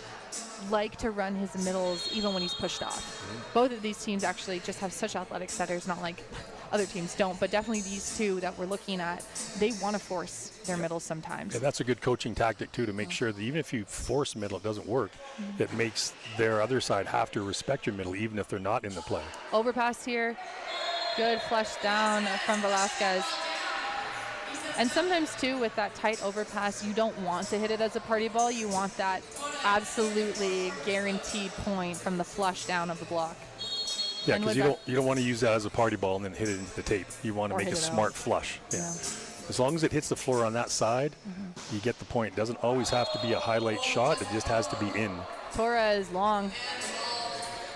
like to run his middles even when he's pushed off. Both of these teams actually just have such athletic setters, not like other teams don't, but definitely these two that we're looking at, they want to force their middles sometimes. Yeah, that's a good coaching tactic too, to make sure that even if you force middle, it doesn't work. It makes their other side have to respect your middle, even if they're not in the play. Overpass here. Good flush down from Velasquez. And sometimes too, with that tight overpass, you don't want to hit it as a party ball. You want that absolutely guaranteed point from the flush down of the block. Yeah, because you don't want to use that as a party ball and then hit it into the tape. You want to make a smart flush. Yeah. As long as it hits the floor on that side, you get the point. It doesn't always have to be a highlight shot. It just has to be in. Torres long.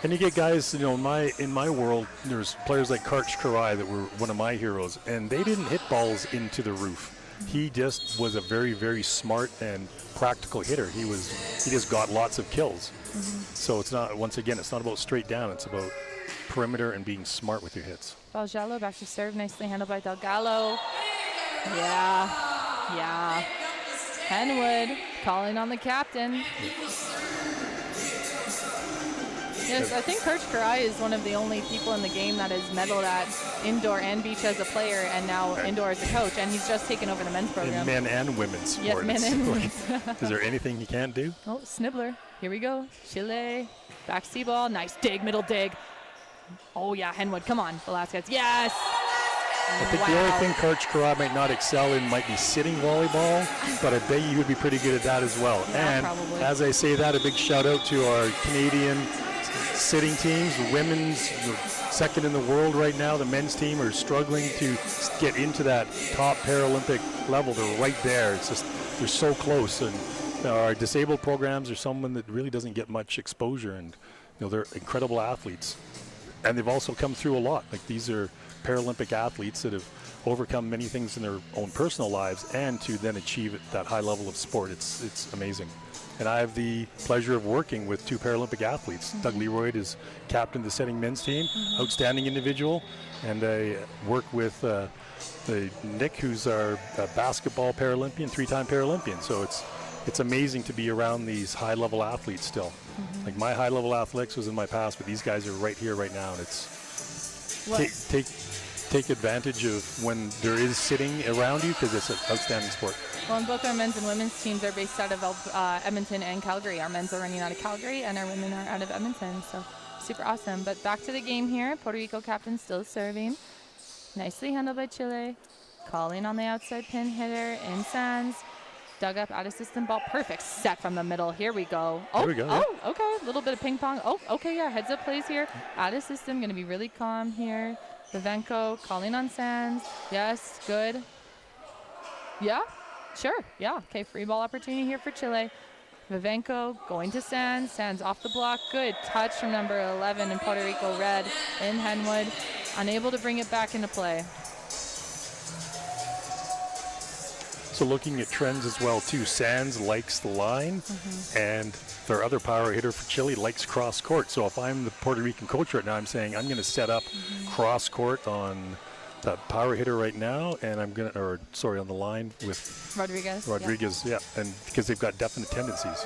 And you get guys, in my world, there's players like Karch Karai that were one of my heroes, and they didn't hit balls into the roof. He just was a very, very smart and practical hitter. He just got lots of kills. So it's not about straight down. It's about perimeter and being smart with your hits. Valjallo back to serve, nicely handled by Delgado. Yeah. Henwood calling on the captain. Yes, I think Karch Karai is one of the only people in the game that has medaled at indoor and beach as a player and now indoor as a coach, and he's just taken over the men's program. In men and women's sport. Yes, men and women's. Is there anything he can't do? Oh, Snibbler. Here we go. Chile. Back C ball. Nice dig, middle dig. Oh, yeah, Henwood. Come on, Velasquez. Yes! I think the only thing Karch Karai might not excel in might be sitting volleyball, but I bet you would be pretty good at that as well. Yeah, and probably. As I say that, a big shout out to our Canadian sitting teams. The women's second in the world right now. The men's team are struggling to get into that top Paralympic level. They're right there. It's just they're so close. And our disabled programs are someone that really doesn't get much exposure, and they're incredible athletes. And they've also come through a lot. Like, these are Paralympic athletes that have overcome many things in their own personal lives, and to then achieve at that high level of sport. It's amazing. And I have the pleasure of working with 2 Paralympic athletes. Doug Leroy is captain of the setting men's team, outstanding individual. And I work with Nick, who's our basketball Paralympian, 3-time Paralympian. So it's amazing to be around these high-level athletes still. Like, my high-level athletics was in my past, but these guys are right here, right now. And it's take advantage of when there is sitting around you, because it's an outstanding sport. Well, and both our men's and women's teams are based out of Edmonton and Calgary. Our men's are running out of Calgary, and our women are out of Edmonton. So super awesome. But back to the game here. Puerto Rico captain still serving. Nicely handled by Chile. Calling on the outside pin hitter in Sands. Dug up out of system ball. Perfect set from the middle. Here we go. Oh, There we go, oh, okay. A little bit of ping pong. Oh, okay, yeah. Heads up plays here. Out of system. Going to be really calm here. Vivenko calling on Sands. Yes, good. Yeah, sure. Yeah, okay. Free ball opportunity here for Chile. Vivenko going to Sands. Sands off the block. Good touch from number 11 in Puerto Rico Red in Henwood. Unable to bring it back into play. So looking at trends as well too, Sands likes the line, and their other power hitter for Chile likes cross court. So if I'm the Puerto Rican coach right now, I'm saying I'm going to set up cross court on the power hitter right now, and I'm going to, or sorry, on the line with Rodriguez. yeah, and because they've got definite tendencies.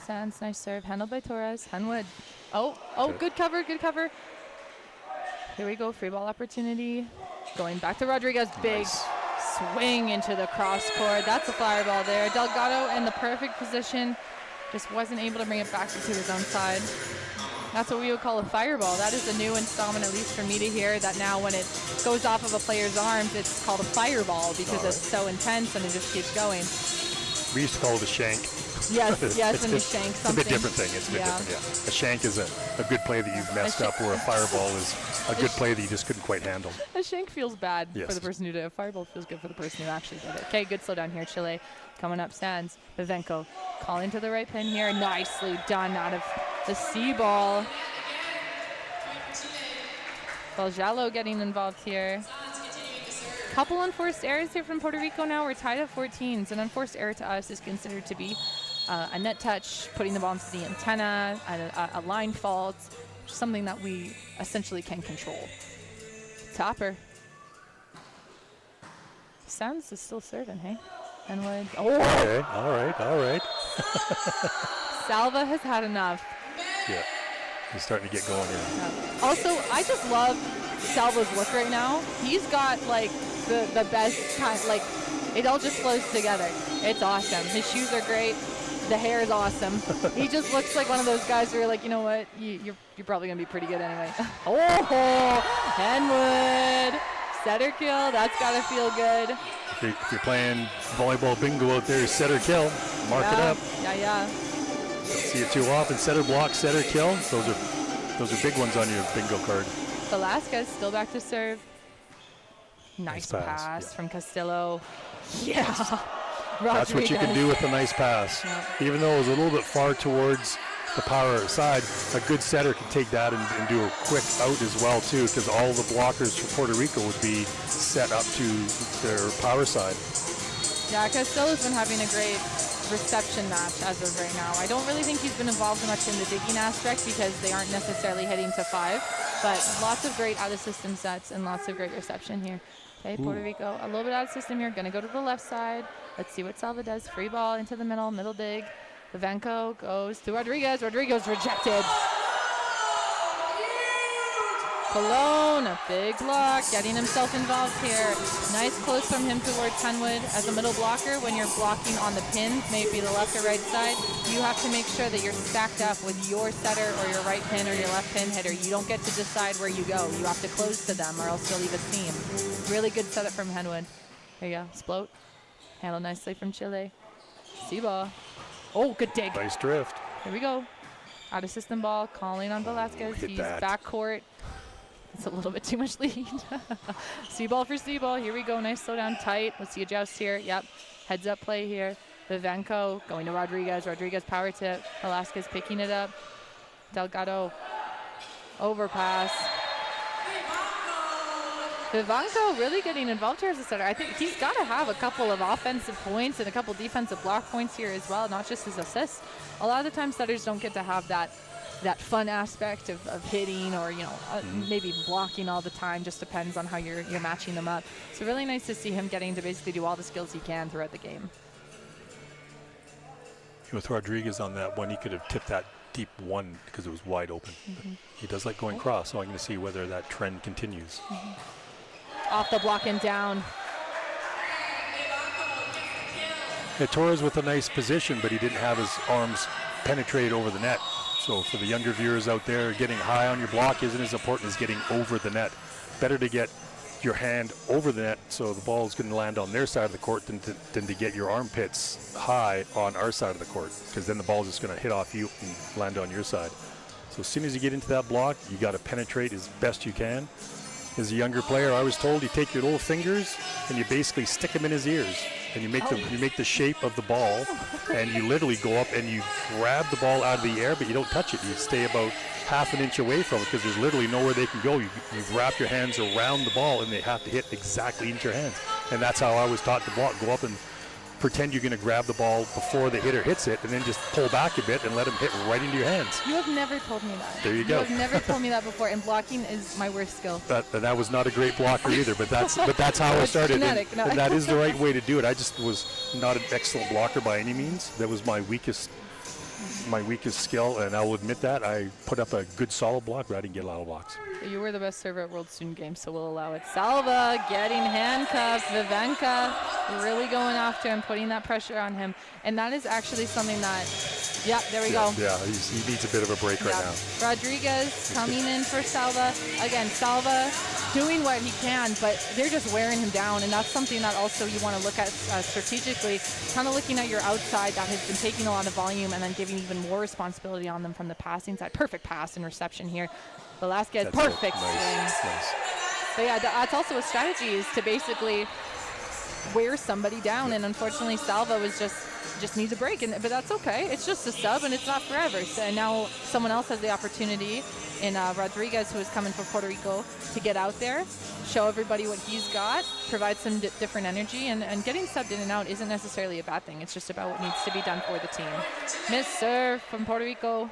Sands, nice serve, handled by Torres. Henwood. Oh, good cover, good cover. Here we go, free ball opportunity. Going back to Rodriguez, big swing into the cross court. That's a fireball there. Delgado in the perfect position. Just wasn't able to bring it back to his own side. That's what we would call a fireball. That is a new installment, at least for me to hear, that now when it goes off of a player's arms, it's called a fireball because it's so intense and it just keeps going. We used to call it a shank. Yes, yes, when you it's shank a something. bit different thing. It's a bit different, yeah. A shank is a good play that you've messed up, where a fireball is a good play that you just couldn't quite handle. A shank feels bad Yes. for the person who did it. A fireball feels good for the person who actually did it. Okay, good slow down here. Chile coming up, Sands. Vivenko calling to the right pin here. Nicely done out of the C ball. Baljalo getting involved here. Couple unforced errors here from Puerto Rico now. We're tied at 14s. An unforced error to us is considered to be a net touch, putting the ball into the antenna, a line fault, something that we essentially can control. Topper. Sands is still serving, hey? Henwood. Oh! Okay, all right. Salva has had enough. Yeah, he's starting to get going here. Yeah. Also, I just love Salva's look right now. He's got like the best kind, like it all just flows together. It's awesome. His shoes are great. The hair is awesome. He just looks like one of those guys where you're like, you know what, you're probably gonna be pretty good anyway. Oh, Henwood, setter kill. That's gotta feel good. If you're playing volleyball bingo out there, setter kill, mark it up. Yeah. Don't see it too often. Setter block, setter kill. Those are big ones on your bingo card. Velasquez still back to serve. Nice pass yeah. from Castillo. Yeah. That's what you can do with a nice pass. Yeah. Even though it was a little bit far towards the power side, a good setter can take that and do a quick out as well too, because all the blockers for Puerto Rico would be set up to their power side. Yeah, Castillo's been having a great reception match as of right now. I don't really think he's been involved much in the digging aspect because they aren't necessarily hitting to 5, but lots of great out-of-system sets and lots of great reception here. Okay, Puerto Rico, a little bit out of system here. Gonna go to the left side. Let's see what Salva does. Free ball into the middle dig. Vivenko goes to Rodriguez. Rodriguez rejected. Cologne, a big block, getting himself involved here. Nice close from him towards Henwood. As a middle blocker, when you're blocking on the pins, maybe the left or right side, you have to make sure that you're stacked up with your setter or your right pin or your left pin hitter. You don't get to decide where you go. You have to close to them or else you'll leave a seam. Really good setup from Henwood. There you go, Splote. Handled nicely from Chile. C-ball. Oh, good dig. Nice drift. Here we go. Out of system ball, calling on Velasquez. Hit He's that. backcourt. It's a little bit too much lead. C-ball for C-ball. Here we go. Nice slow down tight. Let's see adjust here. Yep. Heads up play here. Vivenko going to Rodriguez. Rodriguez power tip. Velasquez picking it up. Delgado. Overpass. Vivenko really getting involved here as a setter. I think he's got to have a couple of offensive points and a couple defensive block points here as well, not just his assists. A lot of the time setters don't get to have that fun aspect of hitting or, maybe blocking all the time. Just depends on how you're matching them up. So really nice to see him getting to basically do all the skills he can throughout the game. With Rodriguez on that one, he could have tipped that deep one because it was wide open. But he does like going cross, so I'm going to see whether that trend continues. Off the block and down. Yeah, Torres with a nice position, but he didn't have his arms penetrate over the net. So for the younger viewers out there, getting high on your block isn't as important as getting over the net. Better to get your hand over the net, so the ball is going to land on their side of the court than to get your armpits high on our side of the court, because then the ball is just going to hit off you and land on your side. So as soon as you get into that block, you got to penetrate as best you can. As a younger player, I was told you take your little fingers and you basically stick them in his ears, and you make the shape of the ball, and you literally go up and you grab the ball out of the air, but you don't touch it. You stay about half an inch away from it, because there's literally nowhere they can go. You wrap your hands around the ball, and they have to hit exactly into your hands. And that's how I was taught to block. Go up and pretend you're going to grab the ball before the hitter hits it, and then just pull back a bit and let him hit right into your hands. You have never told me that. There you go. You have never told me that before, and blocking is my worst skill. That was not a great blocker either, but that's how I started. Genetic, and that is the right way to do it. I just was not an excellent blocker by any means. That was my weakest skill, and I'll admit that. I put up a good solid block, but I didn't get a lot of blocks. You were the best server at World Student Games, so we'll allow it. Salva getting handcuffed. Vivenka really going after him, putting that pressure on him. And that is actually something that, there we go. Yeah, he needs a bit of a break right now. Rodriguez coming in for Salva. Again, Salva doing what he can, but they're just wearing him down. And that's something that also you want to look at strategically, kind of looking at your outside that has been taking a lot of volume and then giving even more responsibility on them from the passing side. Perfect pass and reception here. Velasquez, perfect swing. Nice. But yeah, that's also a strategy, is to basically wear somebody down. And unfortunately, Salva was just needs a break. But that's okay. It's just a sub, and it's not forever. So, and now someone else has the opportunity in Rodriguez, who is coming for Puerto Rico, to get out there, show everybody what he's got, provide some different energy. And getting subbed in and out isn't necessarily a bad thing. It's just about what needs to be done for the team. Miss serve from Puerto Rico.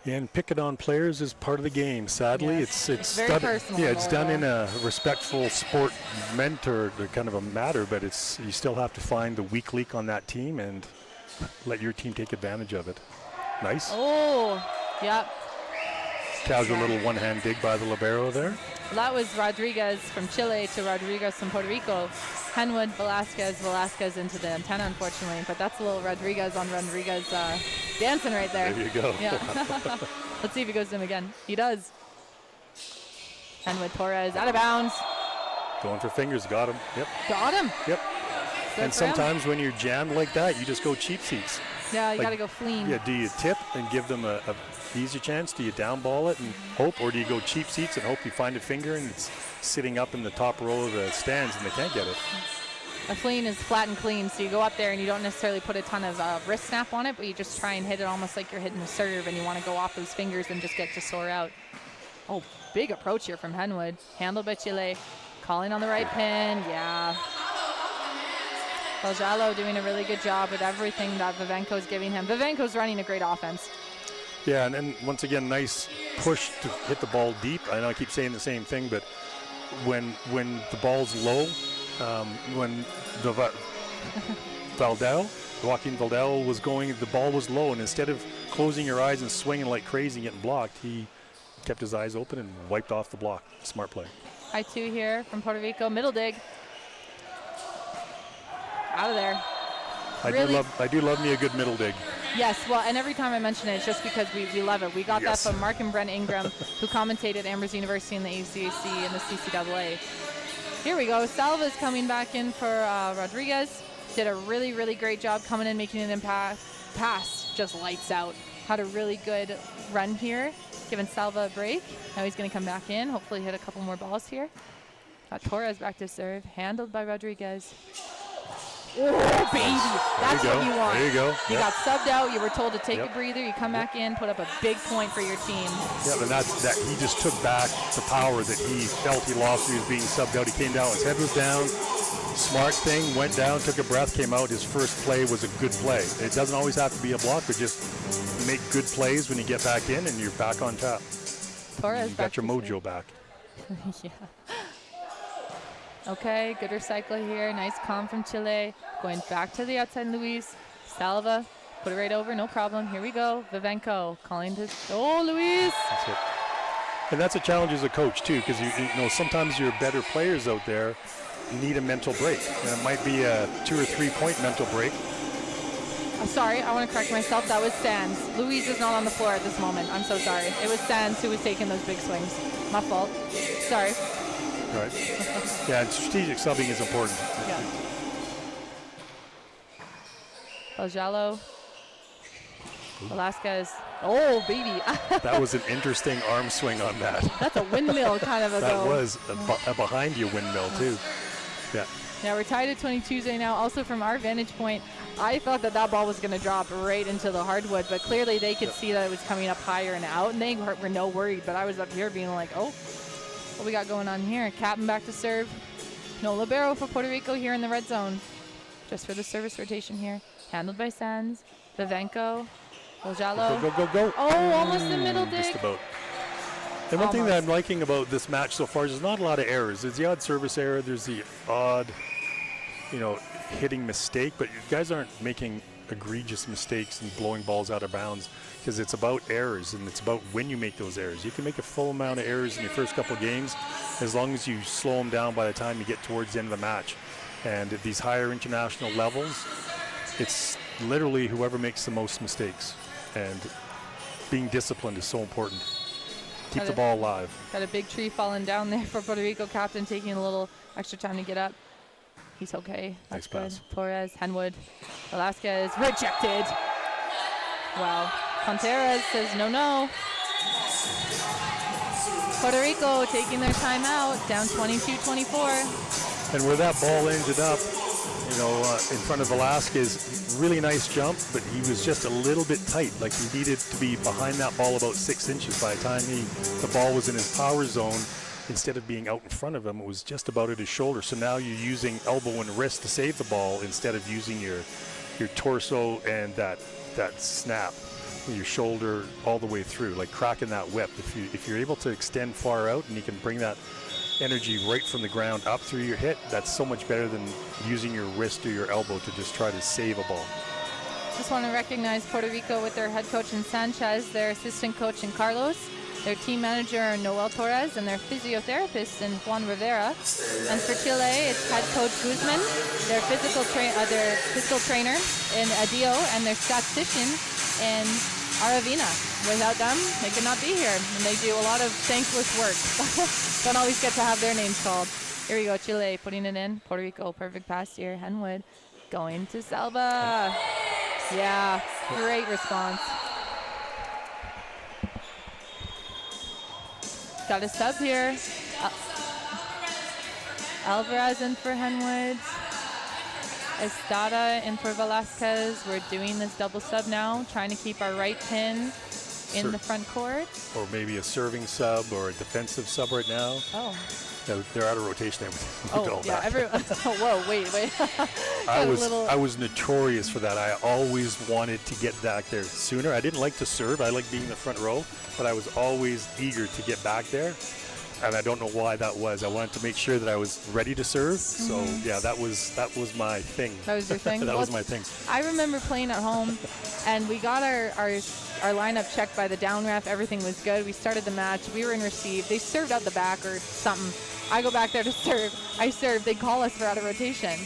And picking on players is part of the game. Sadly, yes. it's very done, personal. yeah, it's done in a respectful sport mentor kind of a matter, but you still have to find the weak link on that team and let your team take advantage of it. Nice. Oh, yep. Casual little one-hand dig by the libero there. That was Rodriguez from Chile to Rodriguez from Puerto Rico. Henwood, Velasquez into the antenna, unfortunately. But that's a little Rodriguez on Rodriguez dancing right there. There you go. Yeah. Let's see if he goes to him again. He does. Henwood, Torres, out of bounds. Going for fingers, got him. Yep. Got him. Yep. Good And for him. sometimes when you're jammed like that, you just go cheap seats. Yeah, you like- got to go fleeing. Yeah, do you tip and give them a easy chance? Do you down ball it and hope, or do you go cheap seats and hope you find a finger and it's sitting up in the top row of the stands and they can't get it? A fleeing is flat and clean, so you go up there and you don't necessarily put a ton of wrist snap on it, but you just try and hit it almost like you're hitting a serve, and you want to go off those fingers and just get to soar out. Oh, big approach here from Henwood. Handled by Chile. Calling on the right pin. Yeah. Jalo doing a really good job with everything that Vivenko's giving him. Vivenko's running a great offense. Yeah, and then once again, nice push to hit the ball deep. I know I keep saying the same thing, but when the ball's low, when the Joaquin Valdel was going, the ball was low, and instead of closing your eyes and swinging like crazy and getting blocked, he kept his eyes open and wiped off the block. Smart play. High two here from Puerto Rico. Middle dig. Out of there. I do love me a good middle dig. Yes, well, and every time I mention it, it's just because we love it. We got Yes. that from Mark and Brent Ingram, who commentated Amherst University in the ACAC and the CCAA. Here we go. Salva's coming back in for Rodriguez. Did a really, really great job coming in, making an impact. Pass just lights out. Had a really good run here, giving Salva a break. Now he's going to come back in, hopefully hit a couple more balls here. Got Torres back to serve, handled by Rodriguez. Oh, baby. That's what you want. There you go. You Yep. got subbed out. You were told to take Yep. a breather. You come back in, put up a big point for your team. Yeah, and that he just took back the power that he felt he lost when he was being subbed out. He came down, his head was down. Smart thing, went down, took a breath, came out. His first play was a good play. It doesn't always have to be a block, but just make good plays when you get back in and you're back on top. Torres You back got your to mojo back. yeah. Okay, good recycle here. Nice calm from Chile. Going back to the outside, Luis. Salva, put it right over, no problem. Here we go. Vivenko calling to. Oh, Luis! That's it. And that's a challenge as a coach too, because you know sometimes your better players out there need a mental break, and it might be a 2 or 3 point mental break. I'm sorry, I want to correct myself. That was Sands. Luis is not on the floor at this moment. I'm so sorry. It was Sands who was taking those big swings. My fault. Sorry. All right. Yeah, and strategic subbing is important. Yeah. Ojalo. Velasquez. Oh, baby. That was an interesting arm swing on that. That's a windmill kind of a That go. was a behind you windmill too. Yeah. Yeah, we're tied at 22 now. Also from our vantage point, I thought that ball was going to drop right into the hardwood, but clearly they could see that it was coming up higher and out, and they were no worried. But I was up here being like, oh, what we got going on here? Captain back to serve. No libero for Puerto Rico here in the red zone. Just for the service rotation here. Handled by Sands. Vivenco. Ojalo. Go. Oh, almost the middle dig. Just about. And one thing that I'm liking about this match so far is there's not a lot of errors. There's the odd service error. There's the odd, hitting mistake. But you guys aren't making egregious mistakes and blowing balls out of bounds because it's about errors and it's about when you make those errors. You can make a full amount of errors in your first couple of games as long as you slow them down by the time you get towards the end of the match. And at these higher international levels, it's literally whoever makes the most mistakes. And being disciplined is so important. Keep the ball alive. Got a big tree falling down there for Puerto Rico captain, taking a little extra time to get up. He's okay. That's good. Nice pass. Torres, Henwood, Velasquez, rejected. Wow. Contreras says no. Puerto Rico taking their time out, down 22-24. And where that ball ended up, in front of Velasquez, really nice jump, but he was just a little bit tight. Like he needed to be behind that ball about 6 inches by the time the ball was in his power zone. Instead of being out in front of him, it was just about at his shoulder. So now you're using elbow and wrist to save the ball instead of using your torso and that snap with your shoulder all the way through, like cracking that whip. If you're able to extend far out and you can bring that energy right from the ground up through your hit, that's so much better than using your wrist or your elbow to just try to save a ball. Just want to recognize Puerto Rico with their head coach in Sanchez, their assistant coach in Carlos, their team manager Noel Torres, and their physiotherapist in Juan Rivera. And for Chile, it's head coach Guzman, their physical trainer in Adio, and their statistician in Aravina. Without them, they could not be here, and they do a lot of thankless work. Don't always get to have their names called. Here we go, Chile putting it in. Puerto Rico, perfect pass here. Henwood going to Salva. Yeah, great response. Got a sub here. Alvarez in for Henwood. Estrada in for Velasquez. We're doing this double sub now, trying to keep our right pin in the front court. Or maybe a serving sub or a defensive sub right now. Oh. They're out of rotation. Whoa, wait. I was notorious for that. I always wanted to get back there sooner. I didn't like to serve. I like being in the front row, but I was always eager to get back there. And I don't know why that was. I wanted to make sure that I was ready to serve. So yeah, that was my thing. That was your thing? That was my thing. I remember playing at home, and we got our lineup checked by the down ref. Everything was good. We started the match. We were in receive. They served out the back or something. I go back there to serve. I serve. They call us for out of rotation.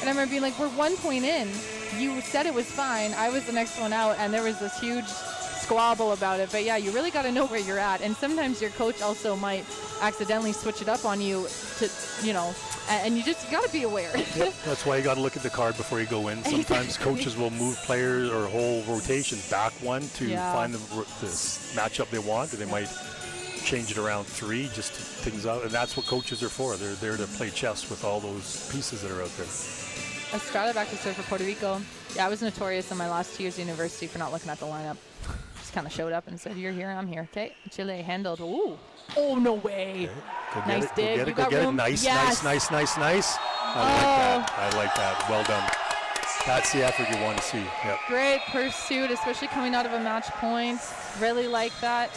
And I remember being like, we're 1 point in. You said it was fine. I was the next one out, and there was this huge squabble about it. But yeah, you really got to know where you're at. And sometimes your coach also might accidentally switch it up on you to, and you just got to be aware. Yep, that's why you got to look at the card before you go in. Sometimes coaches will move players or whole rotation back one to find the matchup they want, and they might change it around 3 just to things out. And that's what coaches are for. They're there to play chess with all those pieces that are out there. Estrada back to serve for Puerto Rico. Yeah, I was notorious in my last 2 years of university for not looking at the lineup. Just kind of showed up and said, you're here, I'm here. Okay, Chile handled. Ooh. Oh, no way. Okay. Nice dig. You got room. Nice. I like that. Well done. That's the effort you want to see. Yep. Great pursuit, especially coming out of a match point. Really like that.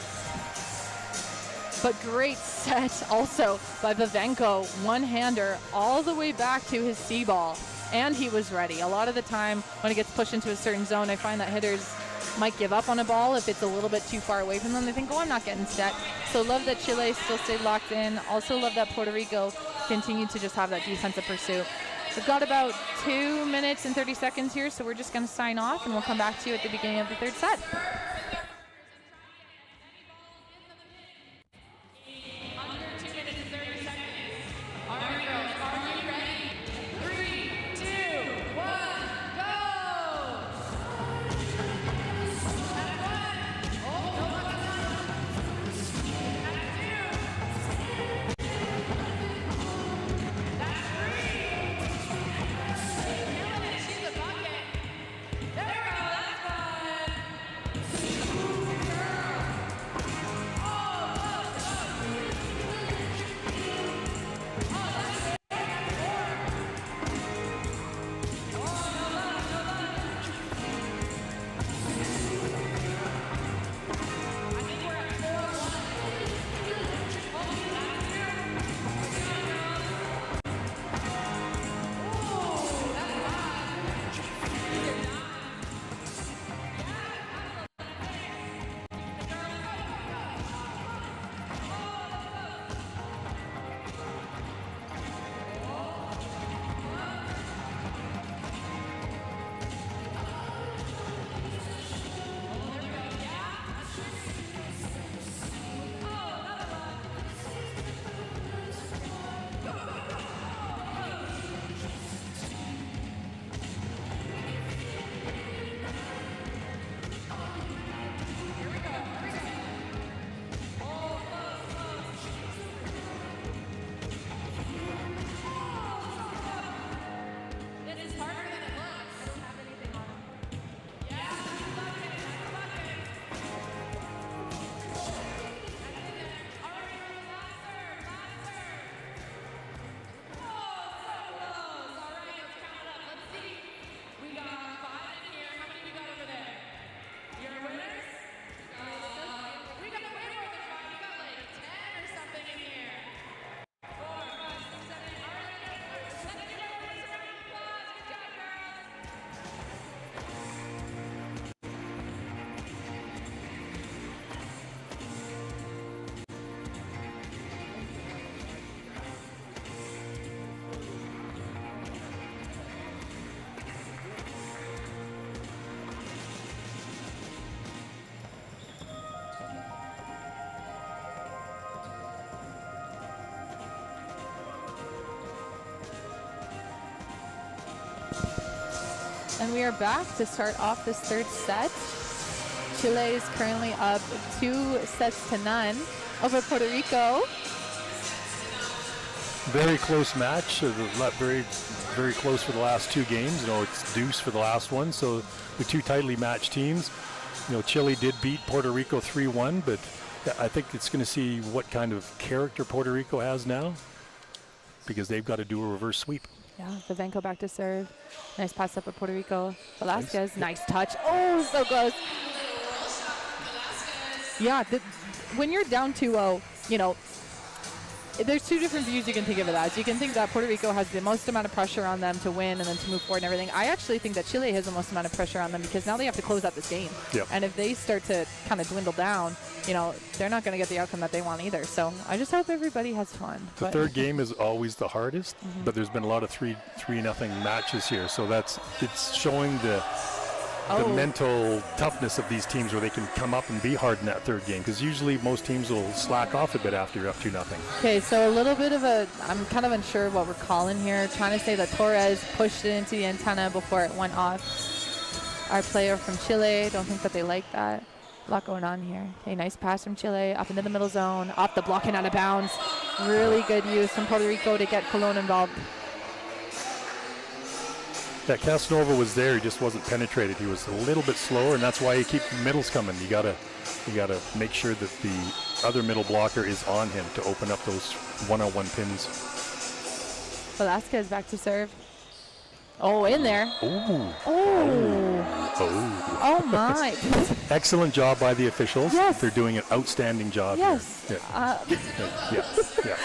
But great set also by Vivenco. One-hander all the way back to his C-ball. And he was ready. A lot of the time when it gets pushed into a certain zone, I find that hitters might give up on a ball if it's a little bit too far away from them. They think, I'm not getting set. So love that Chile still stayed locked in. Also love that Puerto Rico continued to just have that defensive pursuit. We've got about 2 minutes and 30 seconds here, so we're just going to sign off, and we'll come back to you at the beginning of the third set. And we are back to start off this third set. Chile is currently up 2-0 over Puerto Rico. Very close match. Very, very close for the last two games. You know, it's deuce for the last one. So the two tightly matched teams. You know, Chile did beat Puerto Rico 3-1, but I think it's going to see what kind of character Puerto Rico has now, because they've got to do a reverse sweep. Yeah, Vivenko back to serve. Nice pass up at Puerto Rico. Velasquez, nice touch. Oh, so close. Yeah, when you're down 2-0, you know, there's two different views you can think of it as. You can think that Puerto Rico has the most amount of pressure on them to win and then to move forward and everything. I actually think that Chile has the most amount of pressure on them because now they have to close out this game. Yep. And if they start to kind of dwindle down, you know, they're not going to get the outcome that they want either. So I just hope everybody has fun. The third game is always the hardest, but there's been a lot of 3-0 matches here. So it's showing the mental toughness of these teams where they can come up and be hard in that third game, because usually most teams will slack off a bit after you're up 2-0. Okay, so a little bit of I'm kind of unsure what we're calling here. Trying to say that Torres pushed it into the antenna before it went off. Our player from Chile, don't think that they like that. A lot going on here. Okay, nice pass from Chile up into the middle zone, off the block and out of bounds. Really good use from Puerto Rico to get Colon involved. Yeah, Casanova was there. He just wasn't penetrated. He was a little bit slower, and that's why you keep middles coming. You gotta make sure that the other middle blocker is on him to open up those one-on-one pins. Velasquez back to serve. Oh, in there. Ooh. Oh my. Excellent job by the officials. Yes. They're doing an outstanding job. Yes. Here. Yeah.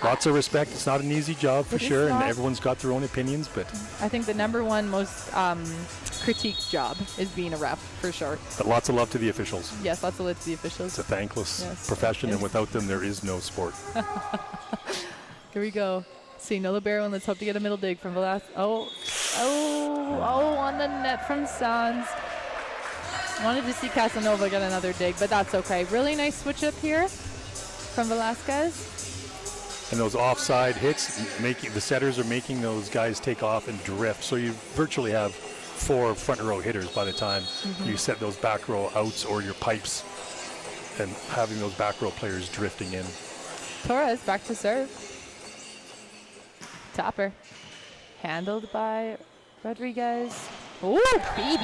Lots of respect. It's not an easy job for sure, and everyone's got their own opinions, but I think the number one most critiqued job is being a ref, for sure. But lots of love to the officials. Yes, lots of love to the officials. It's a thankless profession, and without them, there is no sport. Here we go. See, no libero, and let's hope to get a middle dig from Velasquez. Oh, on the net from Sanz. Wanted to see Casanova get another dig, but that's okay. Really nice switch up here from Velasquez. And those offside hits, the setters are making those guys take off and drift. So you virtually have 4 front row hitters by the time you set those back row outs or your pipes, and having those back row players drifting in. Torres back to serve. Topper. Handled by Rodriguez. Oh, baby.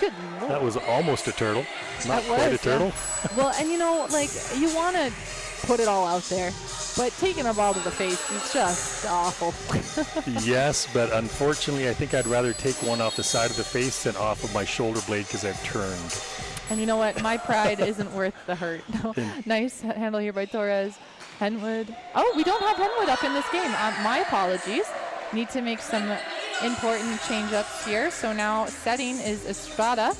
Good Lord. That was almost a turtle. Not That quite was, a turtle. Well, and you know, like, you want to put it all out there, but taking a ball to the face is just awful. Yes, but unfortunately, I think I'd rather take one off the side of the face than off of my shoulder blade because I've turned. And you know what? My pride isn't worth the hurt. No. Nice handle here by Torres. Henwood. Oh, we don't have Henwood up in this game. My apologies. Need to make some important change-ups here. So now setting is Estrada.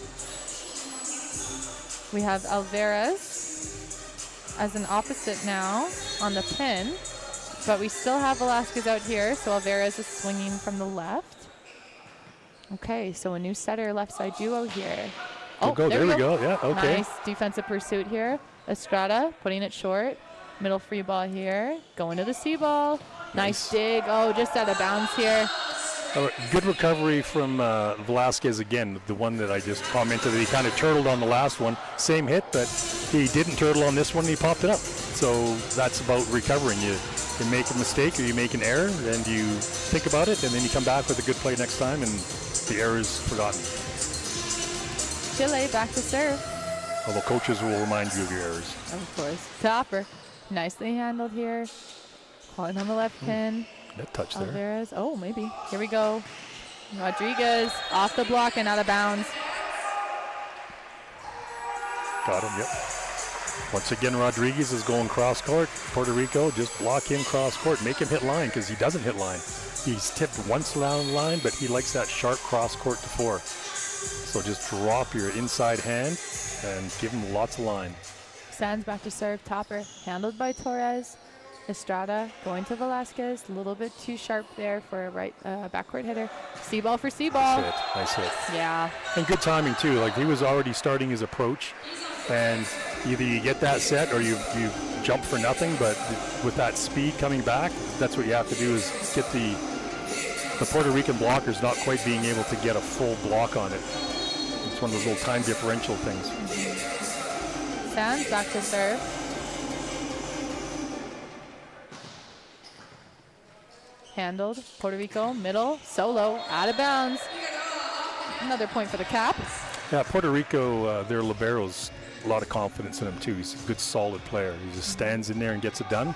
We have Alvarez as an opposite now on the pin. But we still have Velasquez out here. So Alvarez is swinging from the left. Okay, so a new setter left side duo here. Oh, there we go. Yeah, okay. Nice defensive pursuit here. Estrada putting it short. Middle free ball here. Going to the C ball. Nice dig. Oh, just out of bounds here. Good recovery from Velasquez again, the one that I just commented that he kind of turtled on the last one. Same hit, but he didn't turtle on this one and he popped it up. So that's about recovering. You make a mistake or you make an error, and you think about it, and then you come back with a good play next time, and the error is forgotten. Chile back to serve. Although coaches will remind you of your errors. Of course. Topper. Nicely handled here. Calling on the left pin. That touch there. Alvarez. Oh, maybe. Here we go. Rodriguez off the block and out of bounds. Got him, yep. Once again, Rodriguez is going cross court. Puerto Rico, just block him cross court. Make him hit line, because he doesn't hit line. He's tipped once down line, but he likes that sharp cross court to 4. So just drop your inside hand and give him lots of line. Sands back to serve. Topper handled by Torres. Estrada going to Velasquez. A little bit too sharp there for a right backcourt hitter. C-ball for C-ball. Nice hit. Yeah. And good timing too. Like, he was already starting his approach, and either you get that set or you jump for nothing. But with that speed coming back, that's what you have to do, is get the the Puerto Rican blocker's not quite being able to get a full block on it. It's one of those little time differential things. Sands back to serve. Handled. Puerto Rico, middle, solo, out of bounds. Another point for the Cap. Yeah, Puerto Rico, their libero's a lot of confidence in him too. He's a good, solid player. He just stands in there and gets it done.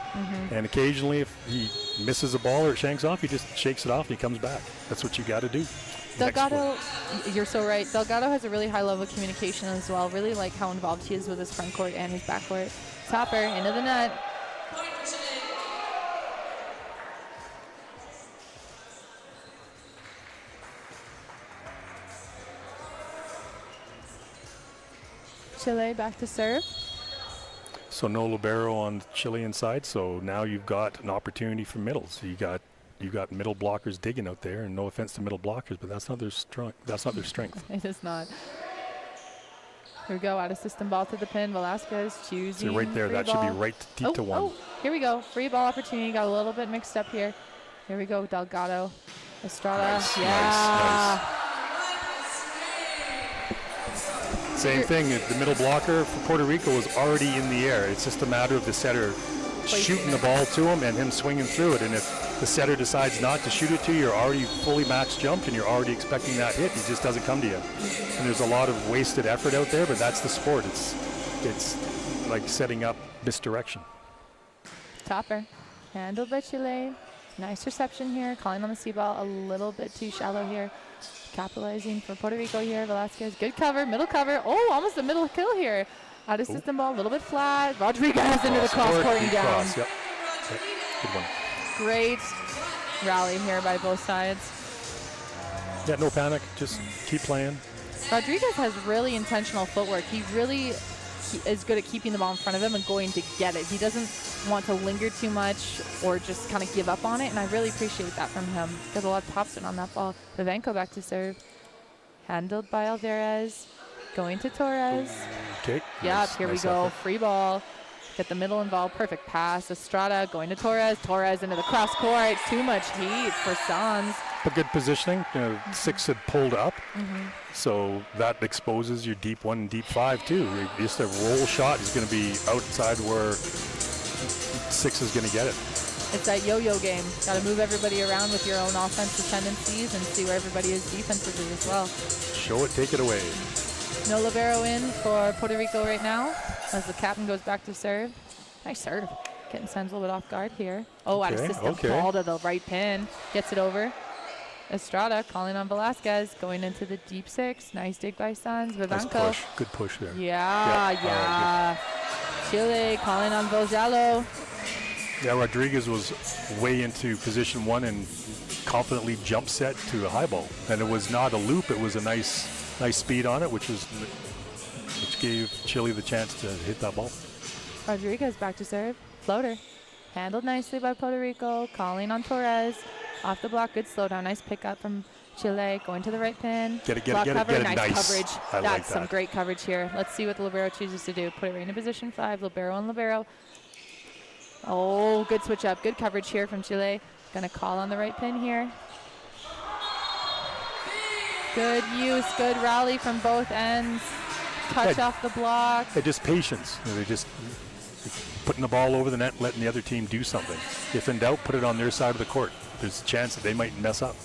And occasionally, if he misses a ball or it shanks off, he just shakes it off and he comes back. That's what you got to do. Delgado, you're so right. Delgado has a really high level of communication as well. Really like how involved he is with his front court and his back court. Topper into the net. Chile back to serve. So no libero on the Chilean side. So now you've got an opportunity for middles. You got middle blockers digging out there, and no offense to middle blockers, but that's not their strength. That's not their strength. It is not. Here we go. Out of system ball to the pin. Velasquez choosing. So right there, that should be right deep to one. Oh, here we go. Free ball opportunity. Got a little bit mixed up here. Here we go. Delgado, Estrada. Nice, Yeah. nice. Same thing. The middle blocker for Puerto Rico was already in the air. It's just a matter of the setter shooting the ball to him and him swinging through it. And if the setter decides not to shoot it to you, you're already fully max jumped and you're already expecting that hit. He just doesn't come to you. And there's a lot of wasted effort out there, but that's the sport. It's like setting up misdirection. Topper. Handled by Chile. Nice reception here. Calling on the C ball a little bit too shallow here. Capitalizing for Puerto Rico here. Velasquez. Good cover. Middle cover. Oh, almost a middle kill here. Out of system ball. A little bit flat. Rodriguez into the cross court and down. Cross, yep. Good one. Great rally here by both sides. Yeah, no panic. Just keep playing. Rodriguez has really intentional footwork. He is good at keeping the ball in front of him and going to get it. He doesn't want to linger too much or just kind of give up on it, and I really appreciate that from him. Got a lot of topspin on that ball. Vivenco back to serve. Handled by Alvarez. Going to Torres. Okay. Yeah, nice, here nice we go. effort. Free ball. Get the middle involved. Perfect pass. Estrada going to Torres. Torres into the cross court. Too much heat for Sanz. But good positioning. You know, 6 had pulled up, so that exposes your deep 1 and deep 5 too. Just a roll shot is going to be outside where 6 is going to get it. It's that yo-yo game. Got to move everybody around with your own offensive tendencies and see where everybody is defensively as well. Show it, take it away. No libero in for Puerto Rico right now as the captain goes back to serve. Nice serve. Getting Sanz a little bit off guard here. Oh, out of system. Ball to the right pin. Gets it over. Estrada calling on Velasquez. Going into the deep 6. Nice dig by Sanz. Vivenco. Nice push. Good push there. Yeah. Chile calling on Volleyball. Yeah, Rodriguez was way into position 1 and confidently jump set to a high ball. And it was not a loop. It was a nice speed on it, which gave Chile the chance to hit that ball. Rodriguez back to serve. Floater. Handled nicely by Puerto Rico. Calling on Torres. Off the block. Good slowdown. Nice pickup from Chile. Going to the right pin. Get it. Nice Nice coverage. I That's like some that. great coverage here. Let's see what the libero chooses to do. Put it right into position 5. Libero and libero. Oh, good switch up. Good coverage here from Chile. Gonna call on the right pin here. Good use. Good rally from both ends. Touch off the block. Just patience. You know, they're just putting the ball over the net, letting the other team do something. If in doubt, put it on their side of the court. There's a chance that they might mess up.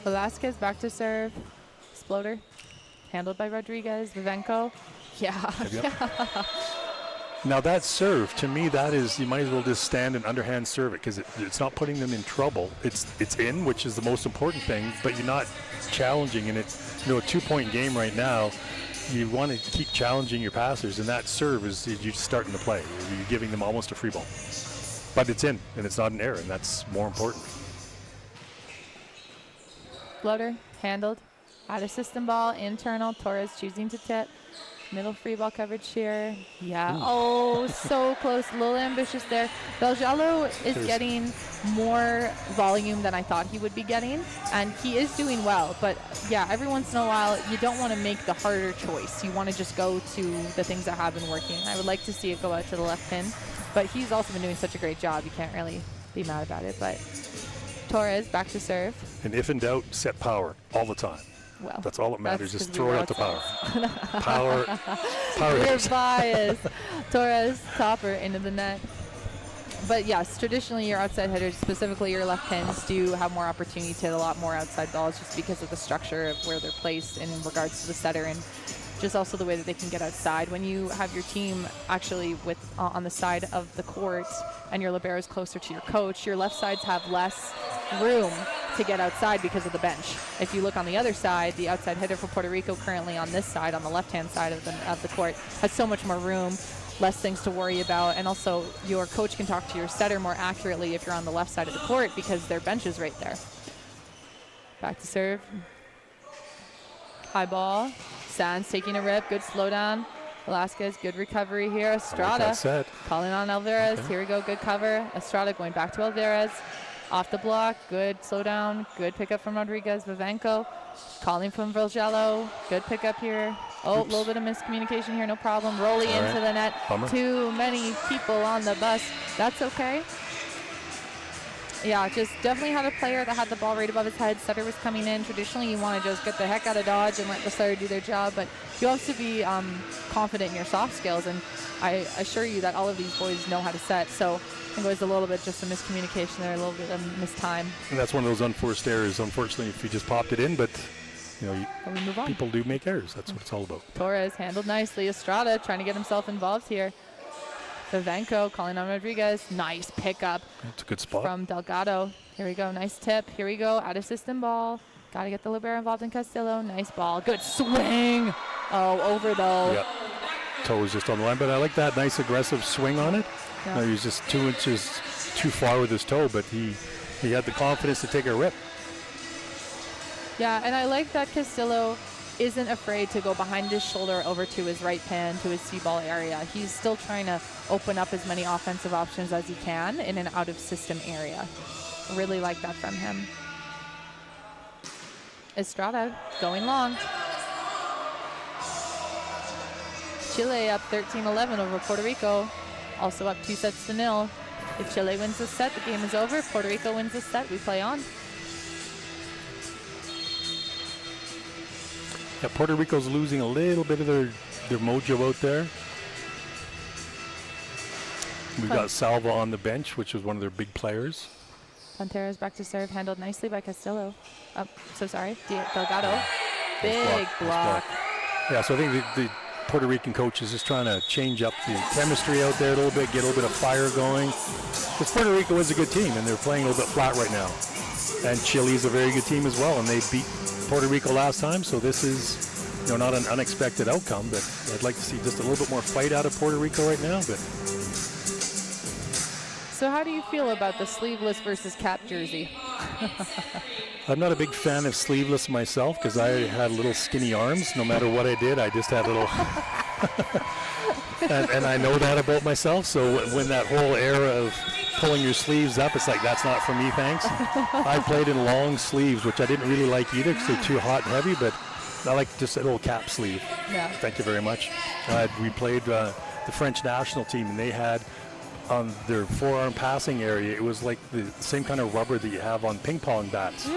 Velasquez back to serve. Exploder. Handled by Rodriguez. Vivenco. Yeah. Now that serve, to me, that is, you might as well just stand and underhand serve it because it's not putting them in trouble. It's in, which is the most important thing, but you're not challenging. And it's, a 2-point game right now. You want to keep challenging your passers, and that serve is you're starting to play. You're giving them almost a free ball. But it's in, and it's not an error, and that's more important. Floater. Handled. Out of system ball. Internal. Torres choosing to tip. Middle free ball coverage here. Yeah. Oh, so close. A little ambitious there. Belgialo is getting more volume than I thought he would be getting, and he is doing well. But yeah, every once in a while, you don't want to make the harder choice. You want to just go to the things that have been working. I would like to see it go out to the left pin, but he's also been doing such a great job. You can't really be mad about it. But Torres back to serve. And if in doubt, set power all the time. Well, That's all that matters. that's Just 'cause throw we it were out the power. Power You're hitters. biased. Torres, topper into the net. But yes, traditionally your outside hitters, specifically your left pins, do have more opportunity to hit a lot more outside balls just because of the structure of where they're placed in regards to the setter and just also the way that they can get outside. When you have your team actually with on the side of the court and your libero is closer to your coach, your left sides have less room to get outside because of the bench. If you look on the other side, the outside hitter for Puerto Rico currently on this side, on the left-hand side of the court, has so much more room, less things to worry about, and also your coach can talk to your setter more accurately if you're on the left side of the court because their bench is right there. Back to serve. High ball. Sands taking a rip. Good slowdown. Velasquez, good recovery here. Estrada calling on Alvarez. Okay. Here we go. Good cover. Estrada going back to Alvarez. Off the block. Good slowdown. Good pickup from Rodriguez. Vivenko calling from Vilgello. Good pickup here. Oh, a little bit of miscommunication here. No problem. Rolling into the net. Bummer. Too many people on the bus. That's okay. Yeah, just definitely had a player that had the ball right above his head. Setter was coming in. Traditionally, you want to just get the heck out of Dodge and let the setter do their job, but you have to be confident in your soft skills, and I assure you that all of these boys know how to set. So I think it was a little bit just a miscommunication there, a little bit of mistime. And that's one of those unforced errors, unfortunately, if you just popped it in, but you know, we move on. People do make errors. That's what it's all about. Torres handled nicely. Estrada trying to get himself involved here. Vivenko calling on Rodriguez. Nice pickup. That's a good spot. From Delgado. Here we go. Nice tip. Here we go. Out of system ball. Got to get the libero involved in Castillo. Nice ball. Good swing. Oh, over though. Yep. Toe was just on the line, but I like that nice aggressive swing on it. Yeah. No, he was just 2 inches too far with his toe, but he had the confidence to take a rip. Yeah, and I like that Castillo isn't afraid to go behind his shoulder over to his right pin, to his C-ball area. He's still trying to open up as many offensive options as he can in an out-of-system area. Really like that from him. Estrada going long. Chile up 13-11 over Puerto Rico. Also up 2-0. If Chile wins this set, the game is over. If Puerto Rico wins this set, we play on. Yeah, Puerto Rico's losing a little bit of their mojo out there. We've got Salva on the bench, which is one of their big players. Ponteras back to serve, handled nicely by Castillo. Oh, so sorry, Delgado. Big block. Yeah, so I think the Puerto Rican coach is just trying to change up the chemistry out there a little bit, get a little bit of fire going. Because Puerto Rico is a good team, and they're playing a little bit flat right now. And Chile's a very good team as well, and they beat Puerto Rico last time, so this is, not an unexpected outcome, but I'd like to see just a little bit more fight out of Puerto Rico right now. But so how do you feel about the sleeveless versus cap jersey? I'm not a big fan of sleeveless myself because I had little skinny arms. No matter what I did, I just had little... and I know that about myself, so when that whole era of pulling your sleeves up, it's like, that's not for me, thanks. I played in long sleeves, which I didn't really like either because they're too hot and heavy, but I like just an old cap sleeve. Yeah. Thank you very much. We played the French national team, and they had on their forearm passing area, it was like the same kind of rubber that you have on ping pong bats.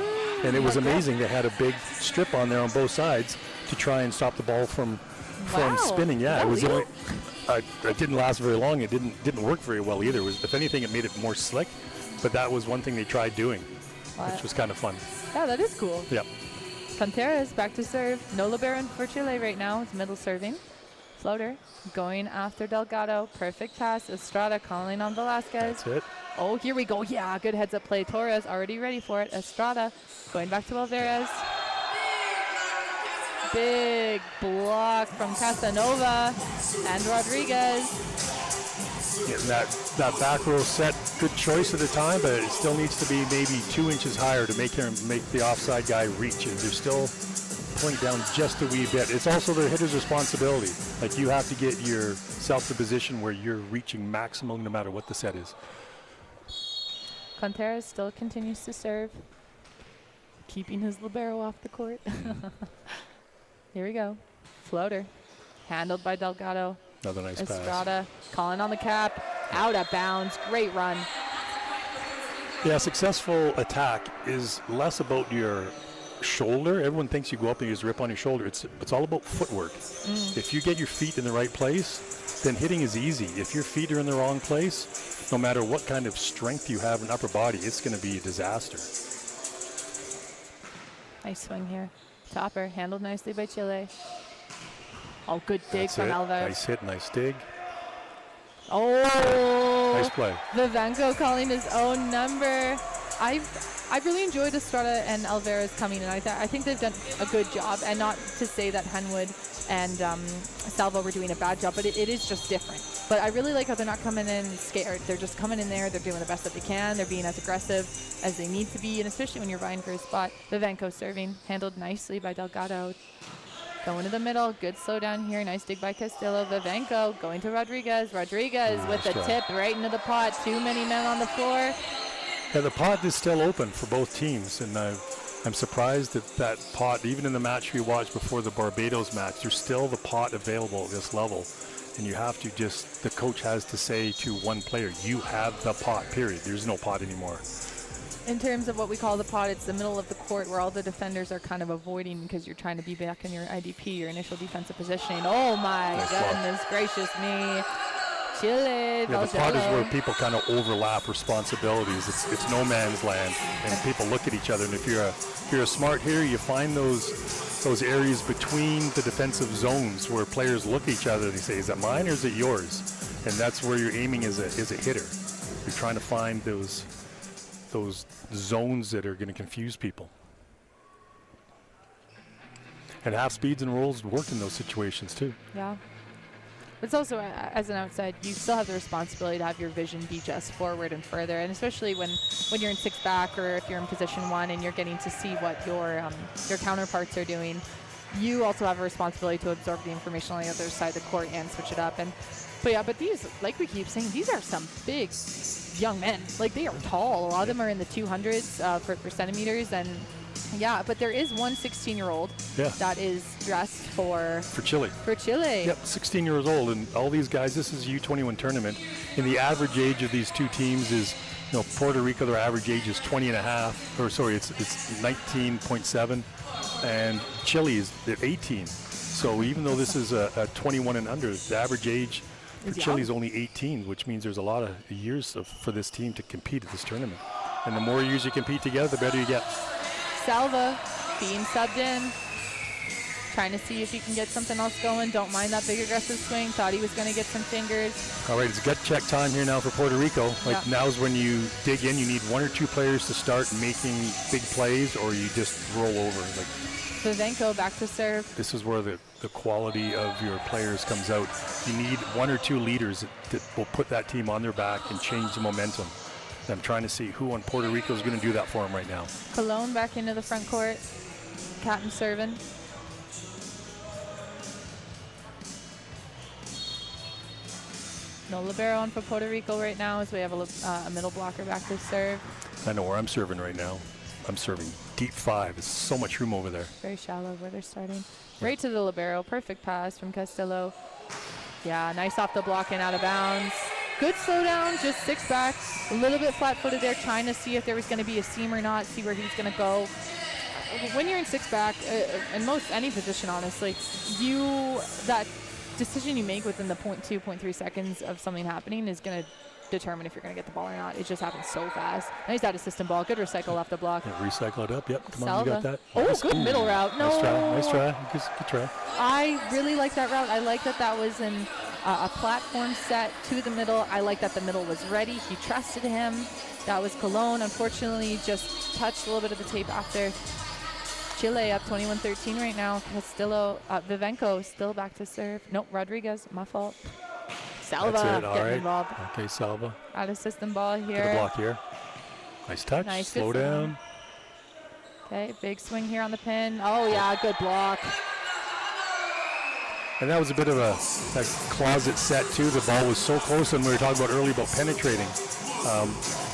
And it was amazing. They had a big strip on there on both sides to try and stop the ball from spinning. Yeah, it was only... it didn't last very long. It didn't work very well either. If anything, it made it more slick. But that was one thing they tried doing, which was kind of fun. Yeah, that is cool. Yeah. Ponteras back to serve. No libero for Chile right now. It's middle serving. Floater going after Delgado. Perfect pass. Estrada calling on Velasquez. That's it. Oh, here we go. Yeah, good heads up play. Torres already ready for it. Estrada going back to Alvarez. Big block from Casanova and Rodriguez. Yeah, that back row set, good choice at the time, but it still needs to be maybe 2 inches higher to make the offside guy reach. And they're still pulling down just a wee bit. It's also the hitter's responsibility. Like, you have to get yourself to a position where you're reaching maximum no matter what the set is. Contreras still continues to serve, keeping his libero off the court. Here we go. Floater. Handled by Delgado. Another nice pass. Estrada calling on the cap. Out of bounds. Great run. Yeah, successful attack is less about your shoulder. Everyone thinks you go up and you just rip on your shoulder. It's all about footwork. If you get your feet in the right place, then hitting is easy. If your feet are in the wrong place, no matter what kind of strength you have in upper body, it's going to be a disaster. Nice swing here. Topper handled nicely by Chile. Oh, good dig That's from it. Alvarez. Nice hit, nice dig. Oh, Nice play. Vivenco calling his own number. I've really enjoyed Estrada and Alvarez coming in. I think they've done a good job, and not to say that Henwood and Salvo were doing a bad job, but it is just different. But I really like how they're not coming in scared. They're just coming in there. They're doing the best that they can. They're being as aggressive as they need to be, and especially when you're vying for a spot. Vivenco serving, handled nicely by Delgado. Going to the middle, good slow down here. Nice dig by Castillo. Vivenco going to Rodriguez. Rodriguez with the tip right into the pot. Too many men on the floor. Yeah, the pot is still open for both teams, and I'm surprised that pot, even in the match we watched before the Barbados match, there's still the pot available at this level. And you have to just, the coach has to say to one player, you have the pot, period. There's no pot anymore. In terms of what we call the pot, it's the middle of the court where all the defenders are kind of avoiding because you're trying to be back in your IDP, your initial defensive positioning. Oh my goodness gracious me. Chile, Yeah, the pot is where people kind of overlap responsibilities. It's no man's land, and people look at each other. And if you're a smart hitter, you find those areas between the defensive zones where players look at each other and they say, "Is that mine or is it yours?" And that's where you're aiming as a hitter. You're trying to find those zones that are going to confuse people. And half speeds and rolls work in those situations too. Yeah. It's also, as an outside, you still have the responsibility to have your vision be just forward and further, and especially when you're in six back or if you're in position one and you're getting to see what your counterparts are doing, you also have a responsibility to absorb the information on the other side of the court and switch it up. But these, like we keep saying, these are some big young men. Like, they are tall. A lot of them are in the 200s for centimeters, and yeah, but there is one 16-year-old that is dressed for Chile. For Chile. Yep, 16 years old, and all these guys, this is U21 tournament, and the average age of these two teams is, Puerto Rico, their average age is 20 and a half, or sorry, it's 19.7, and Chile is at 18. So even though this is a 21 and under, the average age for Chile is only 18, which means there's a lot of years for this team to compete at this tournament. And the more years you compete together, the better you get. Salva being subbed in, trying to see if he can get something else going. Don't mind that big aggressive swing. Thought he was going to get some fingers. All right, it's gut check time here now for Puerto Rico. Now's when you dig in. You need one or two players to start making big plays, or you just roll over. Vivenco back to serve. This is where the quality of your players comes out. You need one or two leaders that will put that team on their back and change the momentum. I'm trying to see who on Puerto Rico is going to do that for him right now. Colon back into the front court. Captain serving. No libero on for Puerto Rico right now as we have a middle blocker back to serve. I know where I'm serving right now. I'm serving deep five. There's so much room over there. Very shallow where they're starting. Right to the libero. Perfect pass from Castillo. Yeah, nice off the block and out of bounds. Good slow down, just six back, a little bit flat-footed there, trying to see if there was going to be a seam or not, see where he's going to go. When you're in six back, in any position, honestly, that decision you make within the 0.2, 0.3 seconds of something happening is going to determine if you're going to get the ball or not. It just happens so fast. Nice out of system ball. Good recycle off the block. Yeah, recycle it up. Yep, come Salva. on, you got that. Oh, Nice. good middle route. No. Nice try. Good try. I really like that route. I like that was in a platform set to the middle. I like that the middle was ready. He trusted him. That was Colon. Unfortunately, just touched a little bit of the tape after. Chile up 21-13 right now. Castillo, Vivenco still back to serve. Nope, Rodriguez, my fault. Salva That's it. All getting right. involved. Okay, Salva. Out of system ball here. To the block here. Nice touch. Nice, Slow good down. Okay, big swing here on the pin. Oh, yeah, good block. And that was a bit of a closet set, too. The ball was so close, and we were talking about earlier about penetrating.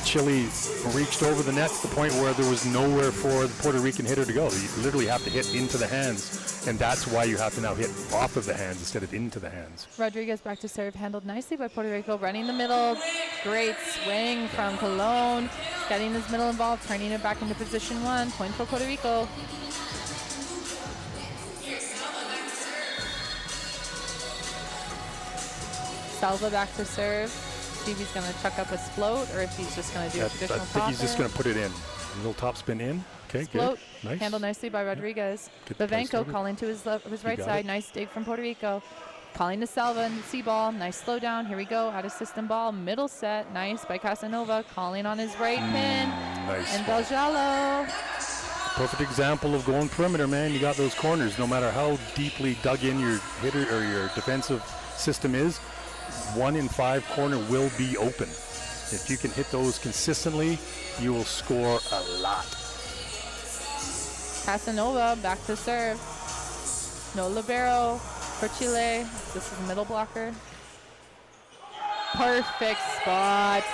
Chile reached over the net to the point where there was nowhere for the Puerto Rican hitter to go. You literally have to hit into the hands, and that's why you have to now hit off of the hands instead of into the hands. Rodriguez back to serve, handled nicely by Puerto Rico, running the middle. Great swing from Colon, getting his middle involved, turning it back into position 1. Point for Puerto Rico. Salva back to serve. See if he's going to chuck up a float or if he's just going to do a traditional I think he's just topper. going to put it in. Little top spin in. Okay, Float, good. Nice. handled nicely by Rodriguez. Get the place Bavenko over. calling to his right got side. it. Nice dig from Puerto Rico. Calling to Salva and C ball. Nice slow down. Here we go. Out of system ball. Middle set. Nice by Casanova. Calling on his right pin. Nice. And Belgialo. Perfect example of going perimeter, man. You got those corners. No matter how deeply dug in your hitter or your defensive system is, 1 in 5 corner will be open. If you can hit those consistently, you will score a lot. Casanova back to serve. No libero for Chile. This is a middle blocker. Perfect spot.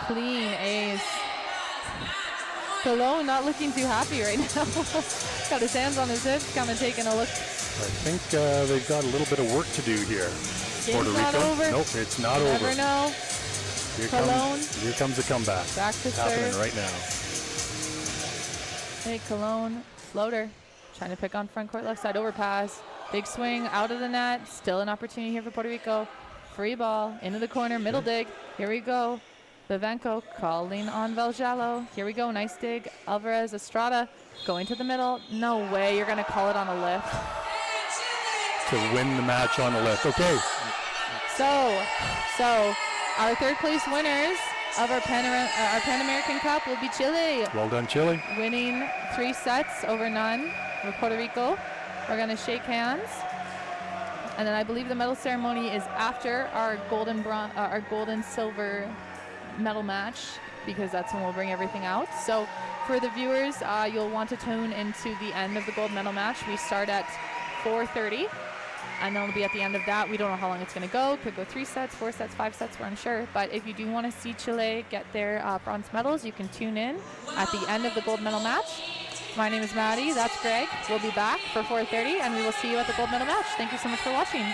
Clean ace. Colon not looking too happy right now. Got his hands on his hips, kind of taking a look. I think they've got a little bit of work to do here. Puerto not Rico. over. Nope, it's not You over. never know. Here comes the comeback. Back to happening serve. right now. Hey, Colon, floater. Trying to pick on front court left side overpass. Big swing out of the net. Still an opportunity here for Puerto Rico. Free ball into the corner, middle dig. Here we go. Bavenko calling on Belgialo. Here we go, nice dig. Alvarez, Estrada going to the middle. No way, you're gonna call it on a lift. To win the match on the left. Okay. So our third place winners of our Pan American Cup will be Chile, Well done, Chile. winning 3 sets over none with Puerto Rico. We're gonna shake hands. And then I believe the medal ceremony is after our gold and silver medal match, because that's when we'll bring everything out. So for the viewers, you'll want to tune into the end of the gold medal match. We start at 4:30, and then it'll be at the end of that. We don't know how long it's going to go. Could go 3 sets, 4 sets, 5 sets, we're unsure. But if you do want to see Chile get their bronze medals, you can tune in at the end of the gold medal match. My name is Maddie, that's Greg. We'll be back for 4:30, and we will see you at the gold medal match. Thank you so much for watching.